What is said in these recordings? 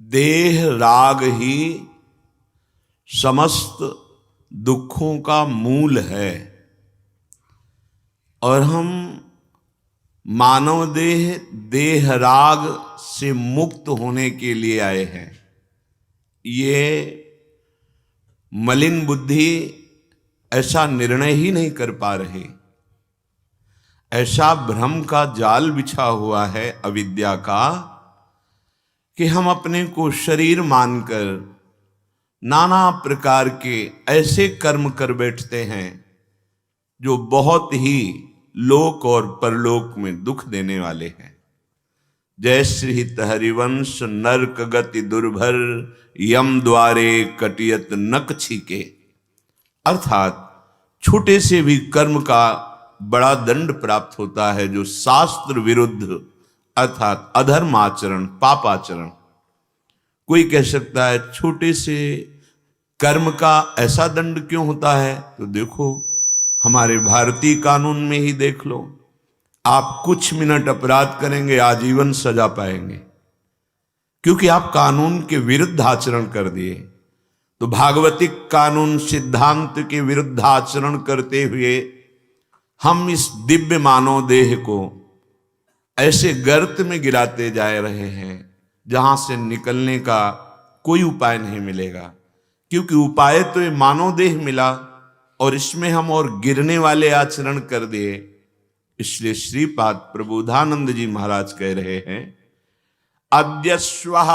देह राग ही समस्त दुखों का मूल है और हम मानव देह राग से मुक्त होने के लिए आए हैं। ये मलिन बुद्धि ऐसा निर्णय ही नहीं कर पा रही। ऐसा भ्रम का जाल बिछा हुआ है अविद्या का कि हम अपने को शरीर मानकर नाना प्रकार के ऐसे कर्म कर बैठते हैं जो बहुत ही लोक और परलोक में दुख देने वाले हैं। जय श्री हरिवंश नरक गति दुर्भर यम द्वारे कटियत नक छीके। अर्थात छोटे से भी कर्म का बड़ा दंड प्राप्त होता है जो शास्त्र विरुद्ध अर्थात अधर्म आचरण पापाचरण। कोई कह सकता है छोटे से कर्म का ऐसा दंड क्यों होता है, तो देखो हमारे भारतीय कानून में ही देख लो। आप कुछ मिनट अपराध करेंगे आजीवन सजा पाएंगे क्योंकि आप कानून के विरुद्ध आचरण कर दिए। तो भागवतिक कानून सिद्धांत के विरुद्ध आचरण करते हुए हम इस दिव्य मानव देह को ऐसे गर्त में गिराते जा रहे हैं जहां से निकलने का कोई उपाय नहीं मिलेगा। क्योंकि उपाय तो ये मानव देह मिला और इसमें हम और गिरने वाले आचरण कर दिए। इसलिए श्रीपाद प्रबोधानंद जी महाराज कह रहे हैं, अद्य स्वः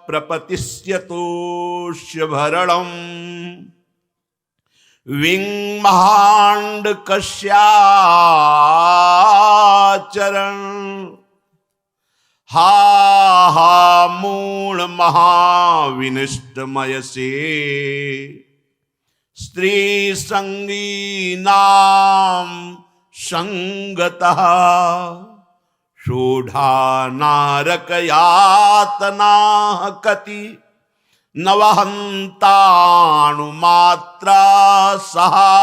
प्रपतिष्यतोष्य भरणम विंग महांड कश्याचरण हा हा मूल महाविनिष्टमय से स्त्री संगी नाम संगतः शोढ़ा नारक यातना कति नवहंताणुमात्रा सहा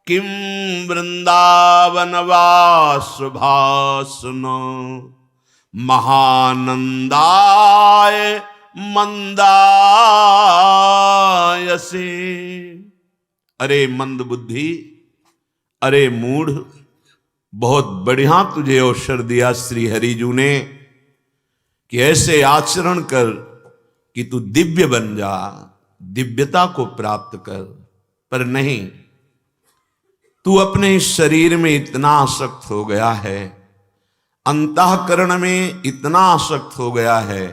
किम वृंदावनवास भासन महानंदाय मंदायसे। अरे मंद बुद्धि, अरे मूढ़, बहुत बढ़िया तुझे अवसर दिया श्री हरिजू ने कि ऐसे आचरण कर कि तू दिव्य बन जा, दिव्यता को प्राप्त कर। पर नहीं, तू अपने शरीर में इतना आसक्त हो गया है, अंतःकरण में इतना आसक्त हो गया है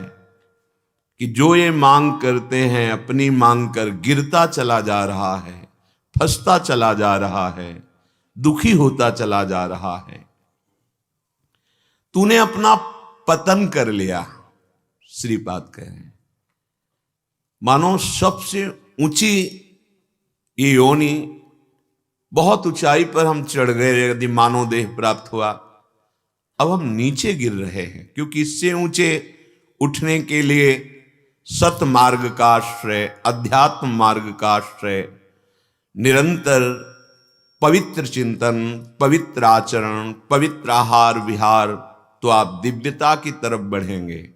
कि जो ये मांग करते हैं अपनी मांग कर गिरता चला जा रहा है, फंसता चला जा रहा है, दुखी होता चला जा रहा है। तूने अपना पतन कर लिया। श्रीपाद कह रहे हैं मानो सबसे ऊंची ये योनि, बहुत ऊंचाई पर हम चढ़ गए यदि मानव देह प्राप्त हुआ। अब हम नीचे गिर रहे हैं क्योंकि इससे ऊंचे उठने के लिए सत मार्ग का आश्रय, अध्यात्म मार्ग का आश्रय, निरंतर पवित्र चिंतन, पवित्र आचरण, पवित्र आहार विहार, तो आप दिव्यता की तरफ बढ़ेंगे।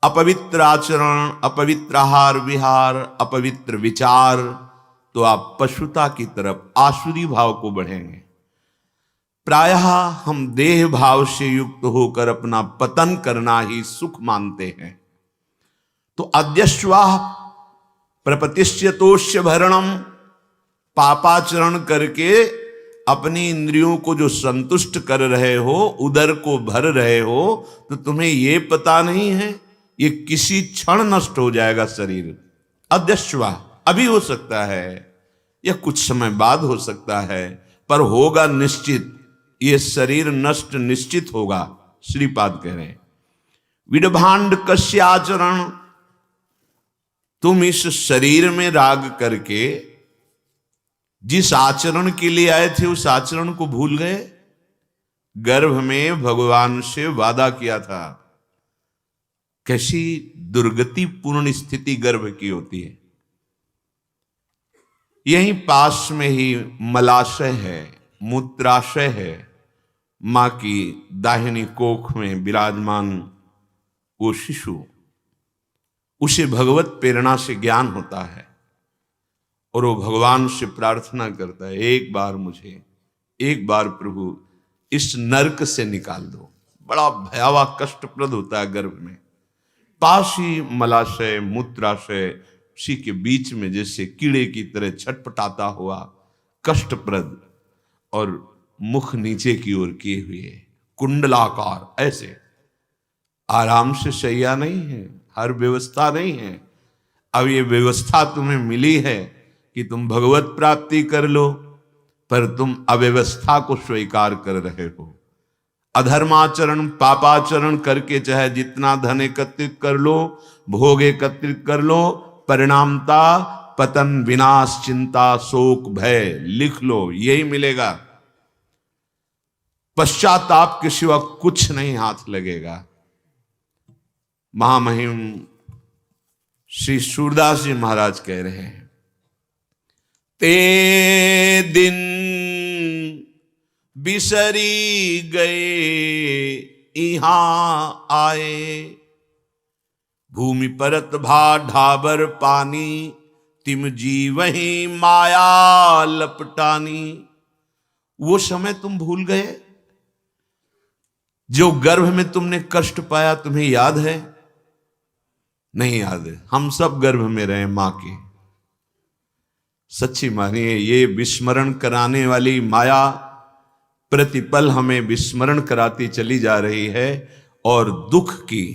अपवित्र आचरण, अपवित्र आहार विहार, अपवित्र विचार, तो आप पशुता की तरफ, आसुरी भाव को बढ़ेंगे। प्रायः हम देह भाव से युक्त होकर अपना पतन करना ही सुख मानते हैं। तो अद्यश्वाह प्रपतिष्यतोष्य भरणम, पापाचरण करके अपनी इंद्रियों को जो संतुष्ट कर रहे हो, उदर को भर रहे हो, तो तुम्हें ये पता नहीं है ये किसी क्षण नष्ट हो जाएगा शरीर। अद्यश्वाह, अभी हो सकता है या कुछ समय बाद हो सकता है, पर होगा निश्चित। ये शरीर नष्ट निश्चित होगा। श्रीपाद कह रहे हैं विडभांड कस्य आचरण, तुम इस शरीर में राग करके जिस आचरण के लिए आए थे उस आचरण को भूल गए। गर्भ में भगवान से वादा किया था। कैसी दुर्गति पूर्ण स्थिति गर्भ की होती है। यहीं पास में ही मलाशय है, मूत्राशय है। मां की दाहिनी कोख में विराजमान वो शिशु, उसे भगवत प्रेरणा से ज्ञान होता है और वो भगवान से प्रार्थना करता है, एक बार मुझे, एक बार प्रभु इस नरक से निकाल दो। बड़ा भयावह कष्टप्रद होता है गर्भ में। पास ही मलाशय मूत्राशय उसी के बीच में जैसे कीड़े की तरह छटपटाता हुआ कष्टप्रद, और मुख नीचे की ओर किए हुए कुंडलाकार, ऐसे आराम से शैया नहीं है, हर व्यवस्था नहीं है। अब ये व्यवस्था तुम्हें मिली है कि तुम भगवत प्राप्ति कर लो, पर तुम अव्यवस्था को स्वीकार कर रहे हो। अधर्माचरण पापाचरण करके चाहे जितना धन एकत्रित कर लो, भोग एकत्रित कर लो, परिणामता पतन विनाश चिंता शोक भय, लिख लो, यही मिलेगा। पश्चाताप के सिवा कुछ नहीं हाथ लगेगा। महामहिम श्री सूरदास जी महाराज कह रहे हैं, ते दिन बिसरी गए इहां आए, भूमि परत भा ढाबर पानी, तिम जी वहीं माया लपटानी। वो समय तुम भूल गए जो गर्भ में तुमने कष्ट पाया, तुम्हें याद है? नहीं याद है। हम सब गर्भ में रहे मां के। सच्ची मानिए, ये विस्मरण कराने वाली माया प्रतिपल हमें विस्मरण कराती चली जा रही है, और दुख की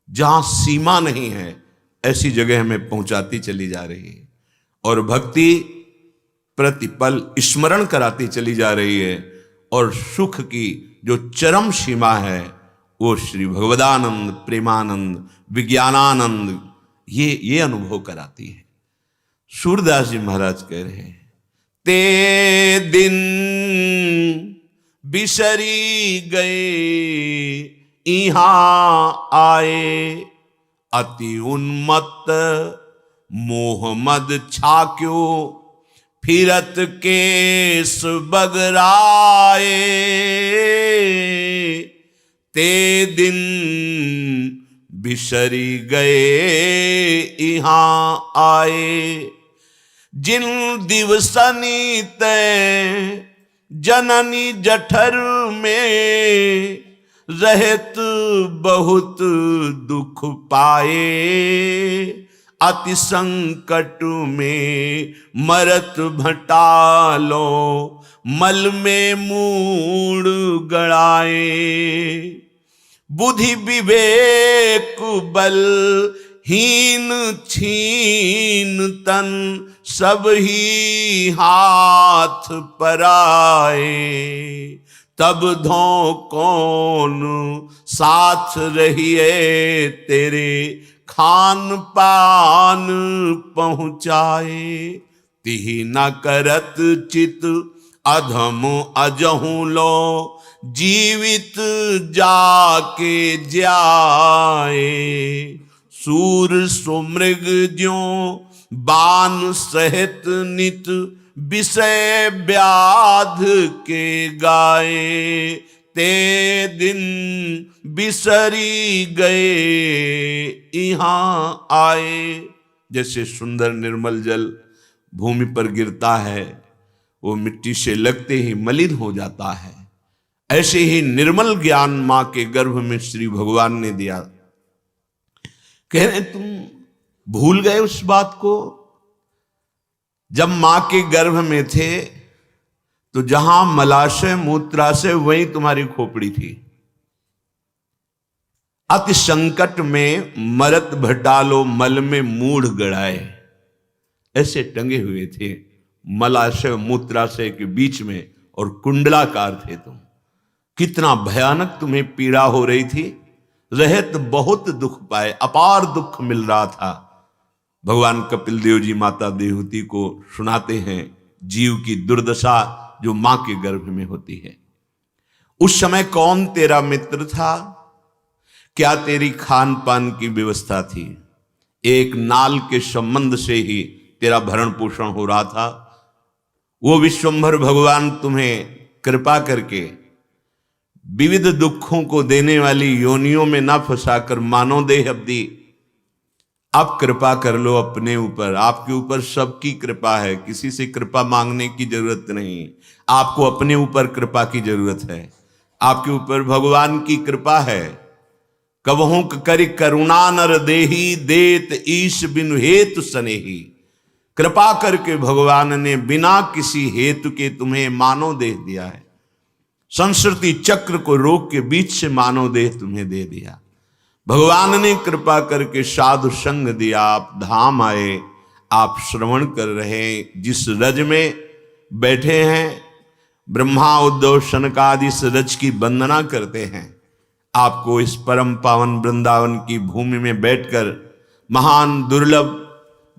जहां सीमा नहीं है ऐसी जगह हमें पहुंचाती चली जा रही है, और भक्ति प्रतिपल स्मरण कराती चली जा रही है, और सुख की जो चरम सीमा है वो श्री भगवदानंद, प्रेमानंद, विज्ञानानंद, ये अनुभव कराती है। सूरदास जी महाराज कह रहे हैं, ते दिन बिसरी गए इहां आए, अति उन्मत्त मोह मद छाक्यो, फिरत केस बगराए, ते दिन बिसरी गए इहां आए, जिन दिवसनी तय जननी जठर में, रहत बहुत दुख पाए, अति संकट में मरत भटालो, मल में मूड गड़ाए, बुद्धि विवेक बल हीन छीन तन, सब ही हाथ पर आए, तब धो कौन साथ रहिए, तेरे खान पान पहुंचाए, तिहि न करत चित अधम अजहू लो, जीवित जाके जाए, सूर सुमृग ज्यों बान सहित नित, विषय व्याध के गाए, ते दिन बिसरी गए इहां आए। जैसे सुंदर निर्मल जल भूमि पर गिरता है, वो मिट्टी से लगते ही मलिन हो जाता है, ऐसे ही निर्मल ज्ञान मां के गर्भ में श्री भगवान ने दिया। कह रहे तुम भूल गए उस बात को, जब मां के गर्भ में थे तो जहां मलाशय मूत्राशय वहीं तुम्हारी खोपड़ी थी। अति संकट में मरत भटालो, मल में मूढ़ गड़ाए, ऐसे टंगे हुए थे मलाशय मूत्राशय के बीच में, और कुंडलाकार थे तुम। कितना भयानक तुम्हें पीड़ा हो रही थी, रहत बहुत दुख पाए, अपार दुख मिल रहा था। भगवान कपिल देव जी माता देवहूति को सुनाते हैं जीव की दुर्दशा जो मां के गर्भ में होती है। उस समय कौन तेरा मित्र था? क्या तेरी खान पान की व्यवस्था थी? एक नाल के संबंध से ही तेरा भरण पोषण हो रहा था। वो विश्वंभर भगवान तुम्हें कृपा करके विविध दुखों को देने वाली योनियों में ना फंसाकर मानव देह अवधि आप कृपा कर लो अपने ऊपर। आपके ऊपर सबकी कृपा है, किसी से कृपा मांगने की जरूरत नहीं। आपको अपने ऊपर कृपा की जरूरत है। आपके ऊपर भगवान की कृपा है। कबहू करि करुणा नर देही, देत ईश बिनु हेतु सनेही। कृपा करके भगवान ने बिना किसी हेतु के तुम्हें मानव देह दिया है। संस्कृति चक्र को रोक के बीच से मानव देह तुम्हें दे दिया। भगवान ने कृपा करके साधु संग दिया। आप धाम आए, आप श्रवण कर रहे हैं। जिस रज में बैठे हैं, ब्रह्मा उद्धव शनकादि इस रज की वंदना करते हैं। आपको इस परम पावन वृंदावन की भूमि में बैठकर महान दुर्लभ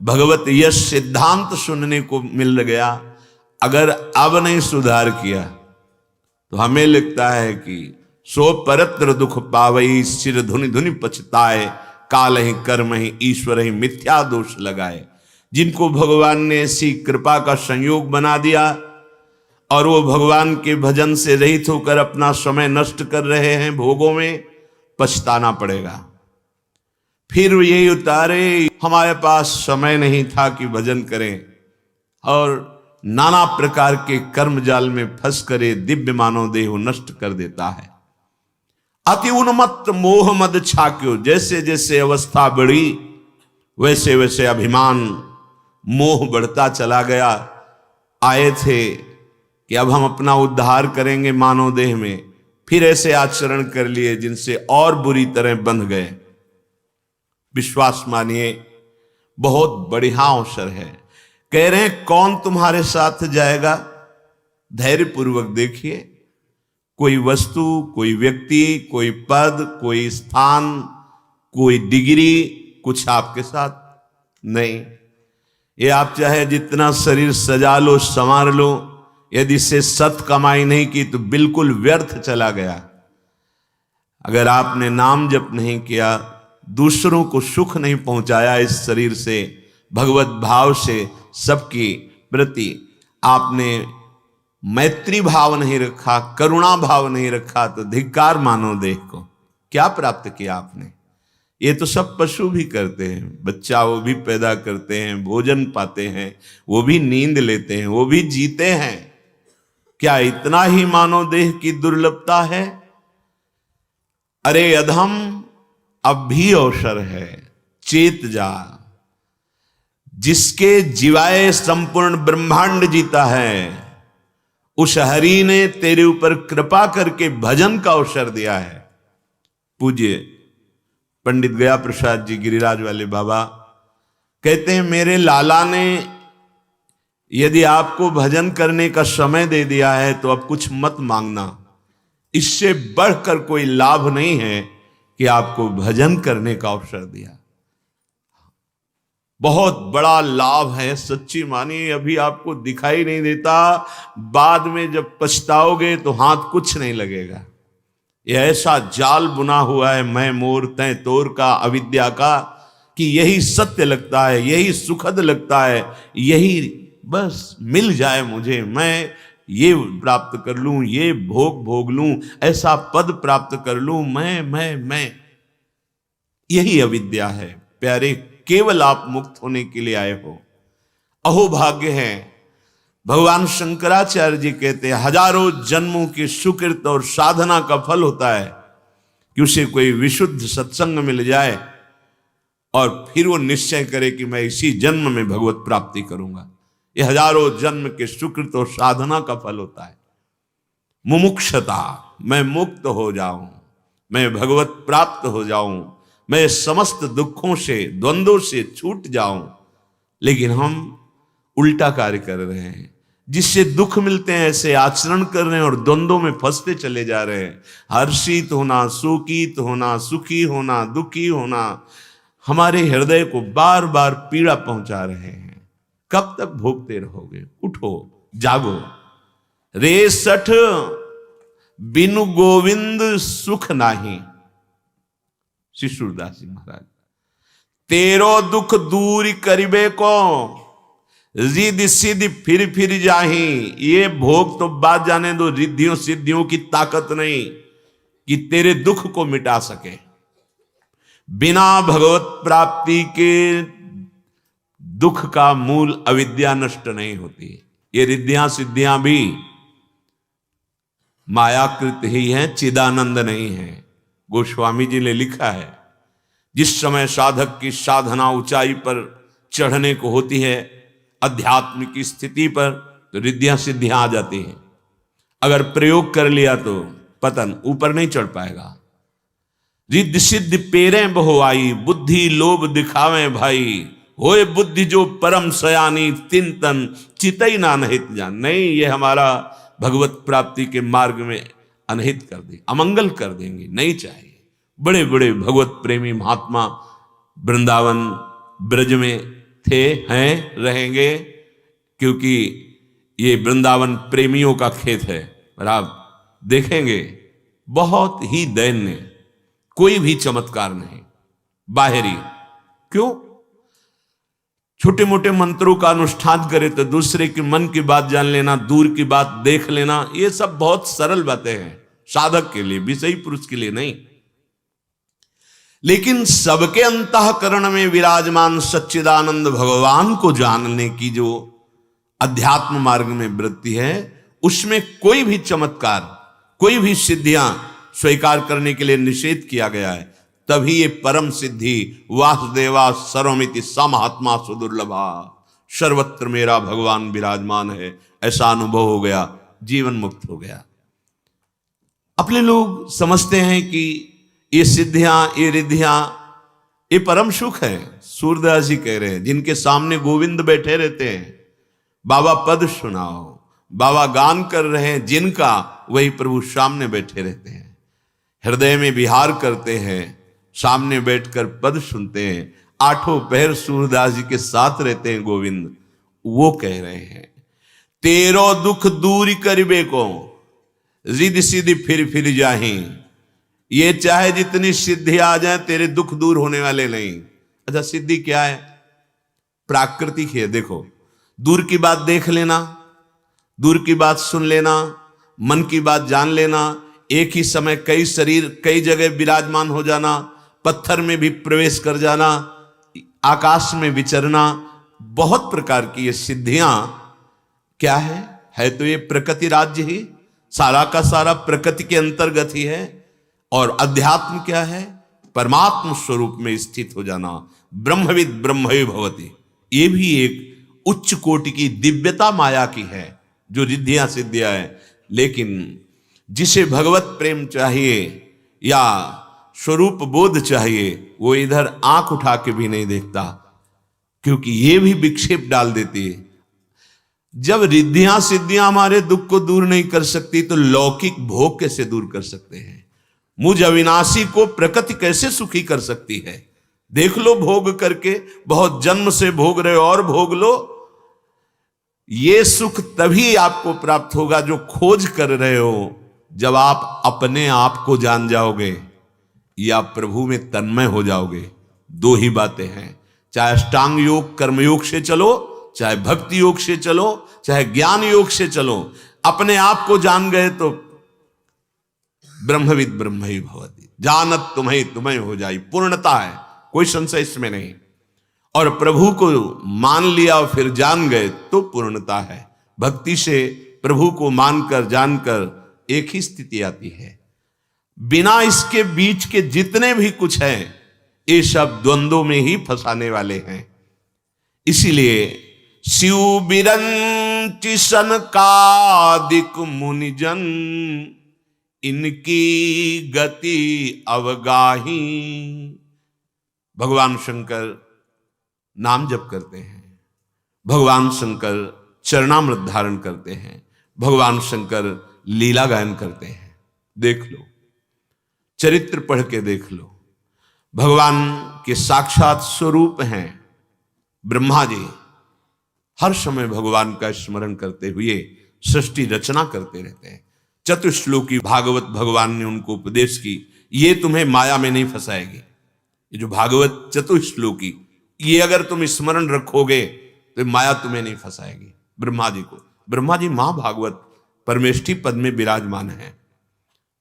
भगवत यश सिद्धांत सुनने को मिल गया। अगर अब नहीं सुधार किया तो हमें लगता है कि सो परत्र दुख पावई, सिर धुनि धुनि पछताए, काल ही कर्म ही ईश्वर ही मिथ्या दोष लगाए। जिनको भगवान ने ऐसी कृपा का संयोग बना दिया और वो भगवान के भजन से रहित होकर अपना समय नष्ट कर रहे हैं भोगों में, पछताना पड़ेगा। फिर यही उतारे, हमारे पास समय नहीं था कि भजन करें, और नाना प्रकार के कर्म जाल में फंस करे दिव्य मानव देह नष्ट कर देता है। अति उन्मत्त मोह मद छाक्यो, जैसे जैसे अवस्था बढ़ी वैसे वैसे अभिमान मोह बढ़ता चला गया। आए थे कि अब हम अपना उद्धार करेंगे मानव देह में, फिर ऐसे आचरण कर लिए जिनसे और बुरी तरह बंध गए। विश्वास मानिए, बहुत बढ़िया अवसर है। कह रहे हैं कौन तुम्हारे साथ जाएगा? धैर्य पूर्वक देखिए। कोई वस्तु, कोई व्यक्ति, कोई पद, कोई स्थान, कोई डिग्री कुछ आपके साथ नहीं। ये आप चाहे जितना शरीर सजा लो, संवार लो, यदि से सत कमाई नहीं की तो बिल्कुल व्यर्थ चला गया। अगर आपने नाम जप नहीं किया, दूसरों को सुख नहीं पहुंचाया इस शरीर से, भगवत भाव से सबकी प्रति आपने मैत्री भाव नहीं रखा, करुणा भाव नहीं रखा, तो धिक्कार मानो देह को। क्या प्राप्त किया आपने? ये तो सब पशु भी करते हैं। बच्चा वो भी पैदा करते हैं, भोजन पाते हैं, वो भी नींद लेते हैं, वो भी जीते हैं। क्या इतना ही मानव देह की दुर्लभता है? अरे अधम, अब भी अवसर है, चेत जा। जिसके जीवाए संपूर्ण ब्रह्मांड जीता है, उस हरि ने तेरे ऊपर कृपा करके भजन का अवसर दिया है। पूज्य पंडित गया प्रसाद जी गिरिराज वाले बाबा कहते हैं, मेरे लाला ने यदि आपको भजन करने का समय दे दिया है तो अब कुछ मत मांगना। इससे बढ़कर कोई लाभ नहीं है कि आपको भजन करने का अवसर दिया। बहुत बड़ा लाभ है, सच्ची मानिए। अभी आपको दिखाई नहीं देता, बाद में जब पछताओगे तो हाथ कुछ नहीं लगेगा। यह ऐसा जाल बुना हुआ है मैं मोर तय तोर का, अविद्या का, कि यही सत्य लगता है, यही सुखद लगता है, यही बस मिल जाए मुझे, मैं ये प्राप्त कर लूं, ये भोग भोग लूं, ऐसा पद प्राप्त कर लूं, मैं। यही अविद्या है प्यारे। केवल आप मुक्त होने के लिए आए हो। अहो भाग्य है। भगवान शंकराचार्य जी कहते हैं, हजारों जन्मों की सुकृत और साधना का फल होता है कि उसे कोई विशुद्ध सत्संग मिल जाए और फिर वो निश्चय करे कि मैं इसी जन्म में भगवत प्राप्ति करूंगा। ये हजारों जन्म के सुकृत और साधना का फल होता है। मुमुक्षता, मैं मुक्त हो जाऊं, मैं भगवत प्राप्त हो जाऊं, मैं समस्त दुखों से, द्वंद्वों से छूट जाऊं। लेकिन हम उल्टा कार्य कर रहे हैं। जिससे दुख मिलते हैं ऐसे आचरण कर रहे हैं और द्वंद्वों में फंसते चले जा रहे हैं। हर्षित होना, शोकित होना, सुखी होना, दुखी होना हमारे हृदय को बार बार पीड़ा पहुंचा रहे हैं। कब तक भोगते रहोगे? उठो, जागो। रे सठ बिनु गोविंद सुख नाही। श्री सूरदास जी महाराज, तेरो दुख दूर करिबे को, रिद्धि सिद्धि फिर जाही। ये भोग तो बात जाने दो, रिद्धियों सिद्धियों की ताकत नहीं। कि तेरे दुख को मिटा सके। बिना भगवत प्राप्ति के दुख का मूल अविद्या नष्ट नहीं होती। ये रिद्धियां सिद्धियां भी मायाकृत ही हैं, चिदानंद नहीं है। गोस्वामी जी ने लिखा है, जिस समय साधक की साधना ऊंचाई पर चढ़ने को होती है, अध्यात्म की स्थिति पर, तो रिद्धियां सिद्धियां आ जाती हैं। अगर प्रयोग कर लिया तो पतन, ऊपर नहीं चढ़ पाएगा। रिद्ध सिद्ध पेरे बहुआई, बुद्धि लोभ दिखावे भाई, होए बुद्धि जो परम सयानी, तिन तन चितई ना नहित जान। नहीं, ये हमारा भगवत प्राप्ति के मार्ग में अनहित कर दे, अमंगल कर देंगे, नहीं चाहिए। बड़े बड़े भगवत प्रेमी महात्मा वृंदावन ब्रज में थे, हैं, रहेंगे, क्योंकि ये वृंदावन प्रेमियों का खेत है। और आप देखेंगे बहुत ही दैन्य, कोई भी चमत्कार नहीं बाहरी। क्यों? छोटे मोटे मंत्रों का अनुष्ठान करे तो दूसरे के मन की बात जान लेना, दूर की बात देख लेना, ये सब बहुत सरल बातें हैं साधक के लिए, विषयी पुरुष के लिए नहीं। लेकिन सबके अंतःकरण में विराजमान सच्चिदानंद भगवान को जानने की जो अध्यात्म मार्ग में वृत्ति है, उसमें कोई भी चमत्कार, कोई भी सिद्धियां स्वीकार करने के लिए निषेध किया गया है। तभी ये परम सिद्धि वासुदेवा सर्वमिति समहात्मा सुदुर्लभा, सर्वत्र मेरा भगवान विराजमान है, ऐसा अनुभव हो गया, जीवन मुक्त हो गया। अपने लोग समझते हैं कि ये सिद्धियां, ये रिद्धियां, ये परम सुख है। सूरदास जी कह रहे हैं, जिनके सामने गोविंद बैठे रहते हैं, बाबा पद सुनाओ, बाबा गान कर रहे हैं जिनका, वही प्रभु सामने बैठे रहते हैं, हृदय में विहार करते हैं, सामने बैठकर पद सुनते हैं, आठों पहर सूरदास जी के साथ रहते हैं गोविंद। वो कह रहे हैं, तेरो दुख दूर करिबे को, रिद्ध सिद्धि फिर जाही। ये चाहे जितनी सिद्धि आ जाए, तेरे दुख दूर होने वाले नहीं। अच्छा, सिद्धि क्या है? प्राकृतिक है। देखो, दूर की बात देख लेना, दूर की बात सुन लेना, मन की बात जान लेना, एक ही समय कई शरीर कई जगह विराजमान हो जाना, पत्थर में भी प्रवेश कर जाना, आकाश में विचरना, बहुत प्रकार की ये सिद्धियां क्या है तो ये प्रकृति राज्य ही, सारा का सारा प्रकृति के अंतर्गत ही है। और अध्यात्म क्या है? परमात्म स्वरूप में स्थित हो जाना, ब्रह्मविद ब्रह्मवि भवति। ये भी एक उच्च कोटि की दिव्यता माया की है, जो रिद्धियां सिद्धियां है। लेकिन जिसे भगवत प्रेम चाहिए या स्वरूप बोध चाहिए, वो इधर आंख उठा के भी नहीं देखता, क्योंकि ये भी विक्षेप डाल देती है। जब रिद्धियां सिद्धियां हमारे दुख को दूर नहीं कर सकती, तो लौकिक भोग कैसे दूर कर सकते हैं? मुझ अविनाशी को प्रकृति कैसे सुखी कर सकती है? देख लो भोग करके, बहुत जन्म से भोग रहे हो और भोग लो। ये सुख तभी आपको प्राप्त होगा जो खोज कर रहे हो, जब आप अपने आप को जान जाओगे या प्रभु में तन्मय हो जाओगे। दो ही बातें हैं, चाहे अष्टांग योग कर्मयोग से चलो, चाहे भक्ति योग से चलो, चाहे ज्ञान योग से चलो। अपने आप को जान गए तो ब्रह्मविद ब्रह्मवि भवति, जानत तुम्हें हो जाई, पूर्णता है, कोई संशय इसमें नहीं। और प्रभु को मान लिया और फिर जान गए तो पूर्णता है। भक्ति से प्रभु को मानकर जानकर एक ही स्थिति आती है। बिना इसके बीच के जितने भी कुछ हैं, ये सब द्वंद्वों में ही फंसाने वाले हैं। इसीलिए शिव बिरंचि सनकादिक मुनिजन, इनकी गति अवगाही। भगवान शंकर नाम जप करते हैं, भगवान शंकर चरणामृत धारण करते हैं, भगवान शंकर लीला गायन करते हैं। देख लो, चरित्र पढ़ के देख लो। भगवान के साक्षात स्वरूप हैं ब्रह्मा जी। हर समय भगवान का स्मरण करते हुए सृष्टि रचना करते रहते हैं। चतुश्लोकी भागवत भगवान ने उनको उपदेश की, ये तुम्हें माया में नहीं फंसाएगी। ये जो भागवत चतुश्लोकी, ये अगर तुम स्मरण रखोगे तो माया तुम्हें नहीं फंसाएगी। ब्रह्मा जी को, ब्रह्मा जी महाभागवत परमेष्ठी पद में विराजमान है।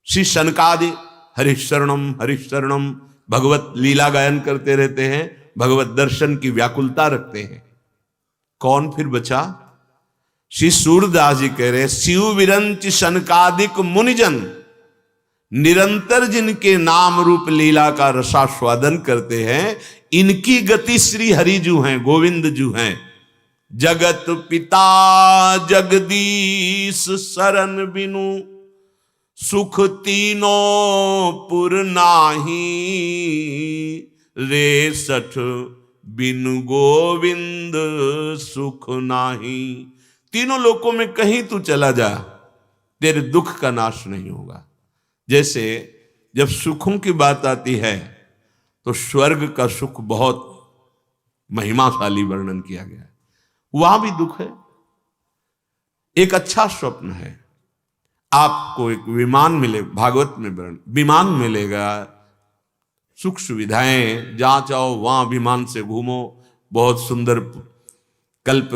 श्री सनकादि हरिशरणम भगवत लीला गायन करते रहते हैं, भगवत दर्शन की व्याकुलता रखते हैं। कौन फिर बचा? श्री सूरदास जी कह रहे, शिव विरंच शनकादिक मुनिजन निरंतर जिनके नाम रूप लीला का रसास्वादन करते हैं, इनकी गति श्री हरिजू हैं, गोविंद जू हैं। जगत पिता जगदीश शरण बिनु सुख तीनों पुर नाही, रे सठ बिनु गोविंद सुख नाही। तीनों लोकों में कहीं तू चला जा, तेरे दुख का नाश नहीं होगा। जैसे जब सुखों की बात आती है तो स्वर्ग का सुख बहुत महिमाशाली वर्णन किया गया है, वहां भी दुख है। एक अच्छा स्वप्न है, आपको एक विमान मिले, भागवत में वर्णन, विमान मिलेगा, सुख सुविधाएं, जहां चाहो वहां विमान से घूमो, बहुत सुंदर कल्प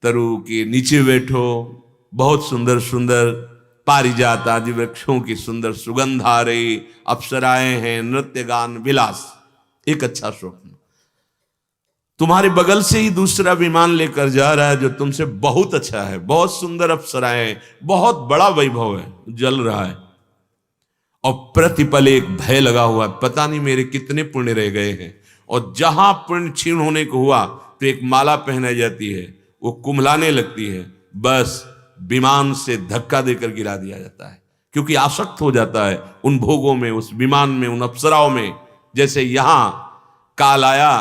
तरु के नीचे बैठो, बहुत सुंदर सुंदर पारिजात आदि वृक्षों की सुंदर सुगंध आ रही, अप्सराएं हैं, नृत्य गान विलास। एक अच्छा स्वप्न। तुम्हारे बगल से ही दूसरा विमान लेकर जा रहा है जो तुमसे बहुत अच्छा है, बहुत सुंदर अप्सराएं, बहुत बड़ा वैभव है, जल रहा है, और प्रतिपल एक भय लगा हुआ है, पता नहीं मेरे कितने पुण्य रह गए हैं। और जहां पुण्य क्षीण होने को हुआ तो एक माला पहनाई जाती है, वो कुम्हलाने लगती है, बस विमान से धक्का देकर गिरा दिया जाता है, क्योंकि आसक्त हो जाता है उन भोगों में, उस विमान में, उन अप्सराओं में। जैसे यहां काल आया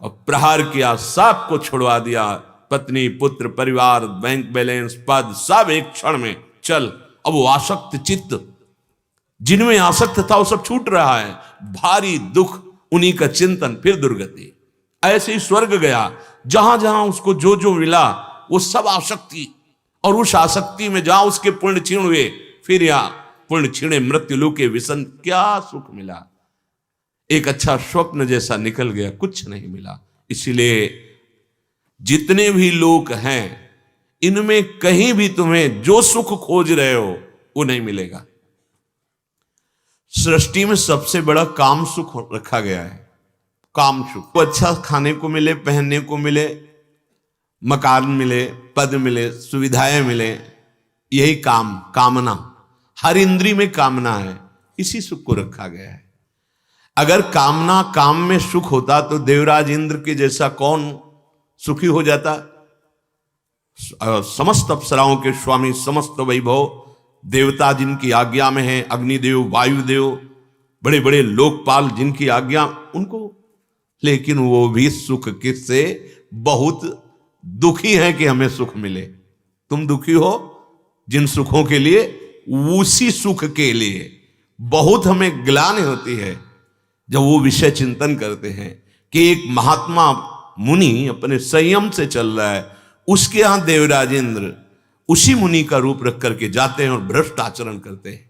और प्रहार किया, सबको छुड़वा दिया, पत्नी पुत्र परिवार बैंक बैलेंस पद सब एक क्षण में चल। अब वो आसक्त चित्त जिनमें आसक्त था वो सब छूट रहा है, भारी दुख, उन्हीं का चिंतन, फिर दुर्गति। ऐसे ही स्वर्ग गया, जहां जहां उसको जो जो मिला वो सब आसक्ति, और उस आसक्ति में जहां उसके पुण्य क्षीण हुए, फिर यहां पुण्य क्षीणे मृत्यु लोके विसन, क्या सुख मिला? एक अच्छा स्वप्न जैसा निकल गया, कुछ नहीं मिला। इसलिए जितने भी लोग हैं, इनमें कहीं भी तुम्हें जो सुख खोज रहे हो वो नहीं मिलेगा। सृष्टि में सबसे बड़ा काम सुख रखा गया है, काम सुख। वो अच्छा खाने को मिले, पहनने को मिले, मकान मिले, पद मिले, सुविधाएं मिले, यही काम, कामना, हर इंद्री में कामना है, इसी सुख को रखा गया है। अगर कामना काम में सुख होता तो देवराज इंद्र के जैसा कौन सुखी हो जाता? समस्त अप्सराओं के स्वामी, समस्त वैभव, देवता जिनकी आज्ञा में है, अग्निदेव, वायुदेव, बड़े बड़े लोकपाल जिनकी आज्ञा उनको, लेकिन वो भी सुख किससे? बहुत दुखी है कि हमें सुख मिले। तुम दुखी हो जिन सुखों के लिए, उसी सुख के लिए बहुत हमें ग्लानि होती है जब वो विषय चिंतन करते हैं कि एक महात्मा मुनि अपने संयम से चल रहा है, उसके यहां देवराज इंद्र उसी मुनि का रूप रख करके जाते हैं और भ्रष्ट आचरण करते हैं।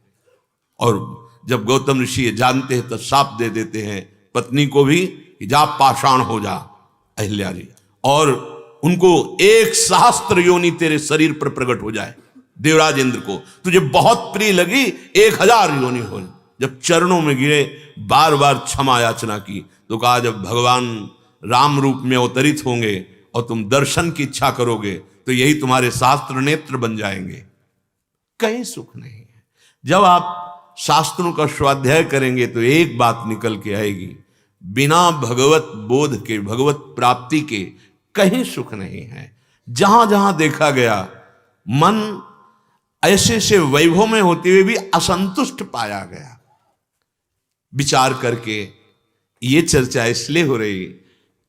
और जब गौतम ऋषि ये जानते हैं तो शाप दे देते हैं पत्नी को भी कि जा पाषाण हो जा अहिल्या जी, और उनको 1 सहस्त्र योनि तेरे शरीर पर प्रकट हो जाए। देवराज इंद्र को तुझे बहुत प्रिय लगी, 1000 योनि हो। जब चरणों में गिरे, बार बार क्षमा याचना की, तो कहा जब भगवान राम रूप में अवतरित होंगे और तुम दर्शन की इच्छा करोगे तो यही तुम्हारे शास्त्र नेत्र बन जाएंगे। कहीं सुख नहीं है। जब आप शास्त्रों का स्वाध्याय करेंगे तो एक बात निकल के आएगी, बिना भगवत बोध के, भगवत प्राप्ति के कहीं सुख नहीं है। जहां जहां देखा गया, मन ऐसे से वैभव में होते हुए भी असंतुष्ट पाया गया। विचार करके ये चर्चा इसलिए हो रही,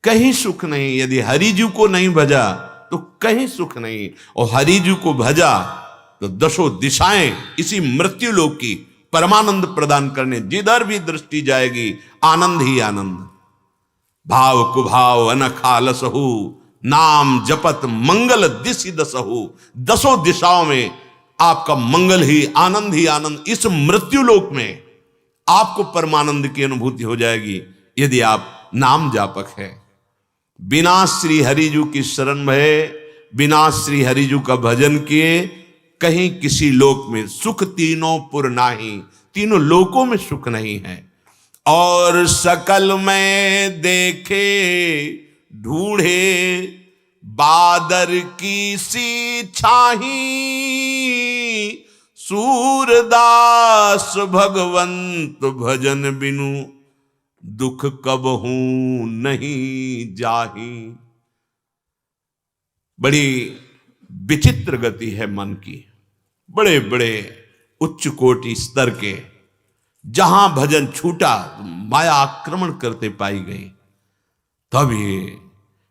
कहीं सुख नहीं। यदि हरिजू को नहीं भजा तो कहीं सुख नहीं, और हरिजू को भजा तो दशों दिशाएं इसी मृत्यु लोक की परमानंद प्रदान करने, जिधर भी दृष्टि जाएगी आनंद ही आनंद। भाव कुभाव अनखालसहु, नाम जपत मंगल दिशि दसहु। दसों दिशाओं में आपका मंगल ही आनंद इस मृत्यु लोक में आपको परमानंद की अनुभूति हो जाएगी यदि आप नाम जापक है। बिना श्री हरिजू की शरण भये, बिना श्री हरिजू का भजन किए कहीं किसी लोक में सुख तीनों पुर नाही। तीनों लोकों में सुख नहीं है। और सकल में देखे ढूंढे बादर की सी छाही, सूरदास भगवंत भजन बिनु दुख कबहू नहीं जाही। बड़ी विचित्र गति है मन की। बड़े बड़े उच्च कोटि स्तर के जहां भजन छूटा माया आक्रमण करते पाई गई। तब ये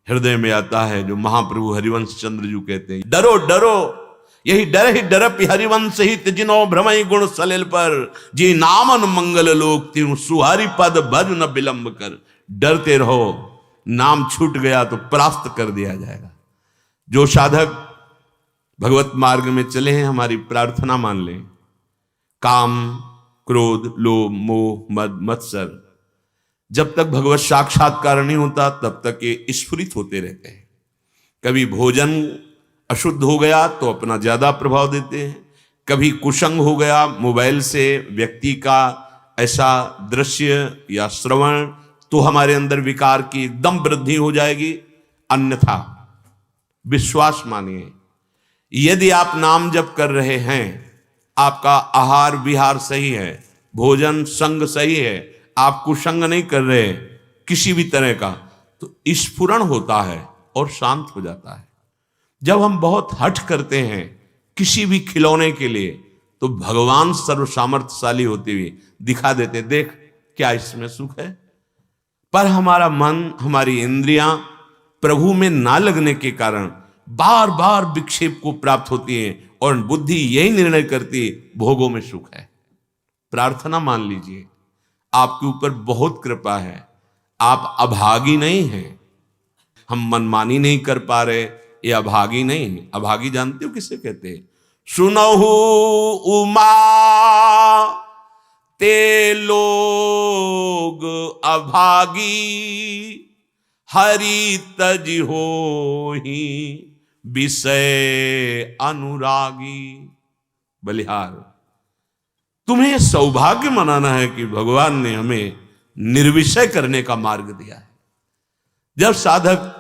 हृदय में आता है जो महाप्रभु हरिवंश चंद्र जी कहते हैं, डरो डरो यही डर ही डरप हरिवंश हित जिनो भ्रमई गुण सलिल पर, जी नामन मंगल लोक त्यों सुहारी पद भज न विलंब कर। डरते रहो, नाम छूट गया तो परास्त कर दिया जाएगा। जो साधक भगवत मार्ग में चले हैं, हमारी प्रार्थना मान लें, काम क्रोध लोभ मोह मद मत्सर जब तक भगवत साक्षात्कार नहीं होता तब तक ये स्फुरित होते रहते हैं। कभी भोजन अशुद्ध हो गया तो अपना ज्यादा प्रभाव देते हैं, कभी कुसंग हो गया मोबाइल से व्यक्ति का ऐसा दृश्य या श्रवण तो हमारे अंदर विकार की एकदम वृद्धि हो जाएगी। अन्यथा विश्वास मानिए, यदि आप नाम जप कर रहे हैं, आपका आहार विहार सही है, भोजन संग सही है, आप कुसंग नहीं कर रहे किसी भी तरह का, तो स्फुरण होता है और शांत हो जाता है। जब हम बहुत हठ करते हैं किसी भी खिलौने के लिए तो भगवान सर्व सामर्थ्यशाली होते हुए दिखा देते, देख क्या इसमें सुख है। पर हमारा मन, हमारी इंद्रियां प्रभु में ना लगने के कारण बार बार विक्षेप को प्राप्त होती है और बुद्धि यही निर्णय करती है भोगों में सुख है। प्रार्थना मान लीजिए, आपके ऊपर बहुत कृपा है, आप अभागी नहीं हैं। हम मनमानी नहीं कर पा रहे, ये अभागी नहीं है। अभागी जानते हो किसे कहते हैं? सुनहु उमा ते लोग अभागी, हरि तज होहि विषय अनुरागी। बलिहार, तुम्हें सौभाग्य मनाना है कि भगवान ने हमें निर्विषय करने का मार्ग दिया है। जब साधक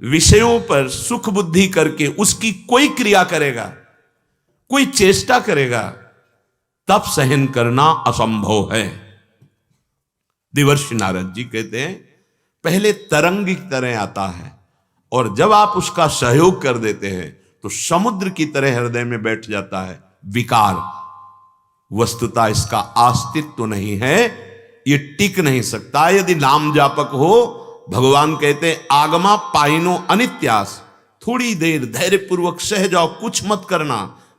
विषयों पर सुख बुद्धि करके उसकी कोई क्रिया करेगा, कोई चेष्टा करेगा, तब सहन करना असंभव है। देवर्षि नारद जी कहते हैं, पहले तरंग की तरह आता है और जब आप उसका सहयोग कर देते हैं तो समुद्र की तरह हृदय में बैठ जाता है विकार। वस्तुतः इसका अस्तित्व नहीं है, ये टिक नहीं सकता। यदि नाम जापक हो, भगवान कहते आगमा पाइनो अनित्यास, थोड़ी देर धैर्य पूर्वक सह जाओ, कुछ मत करना,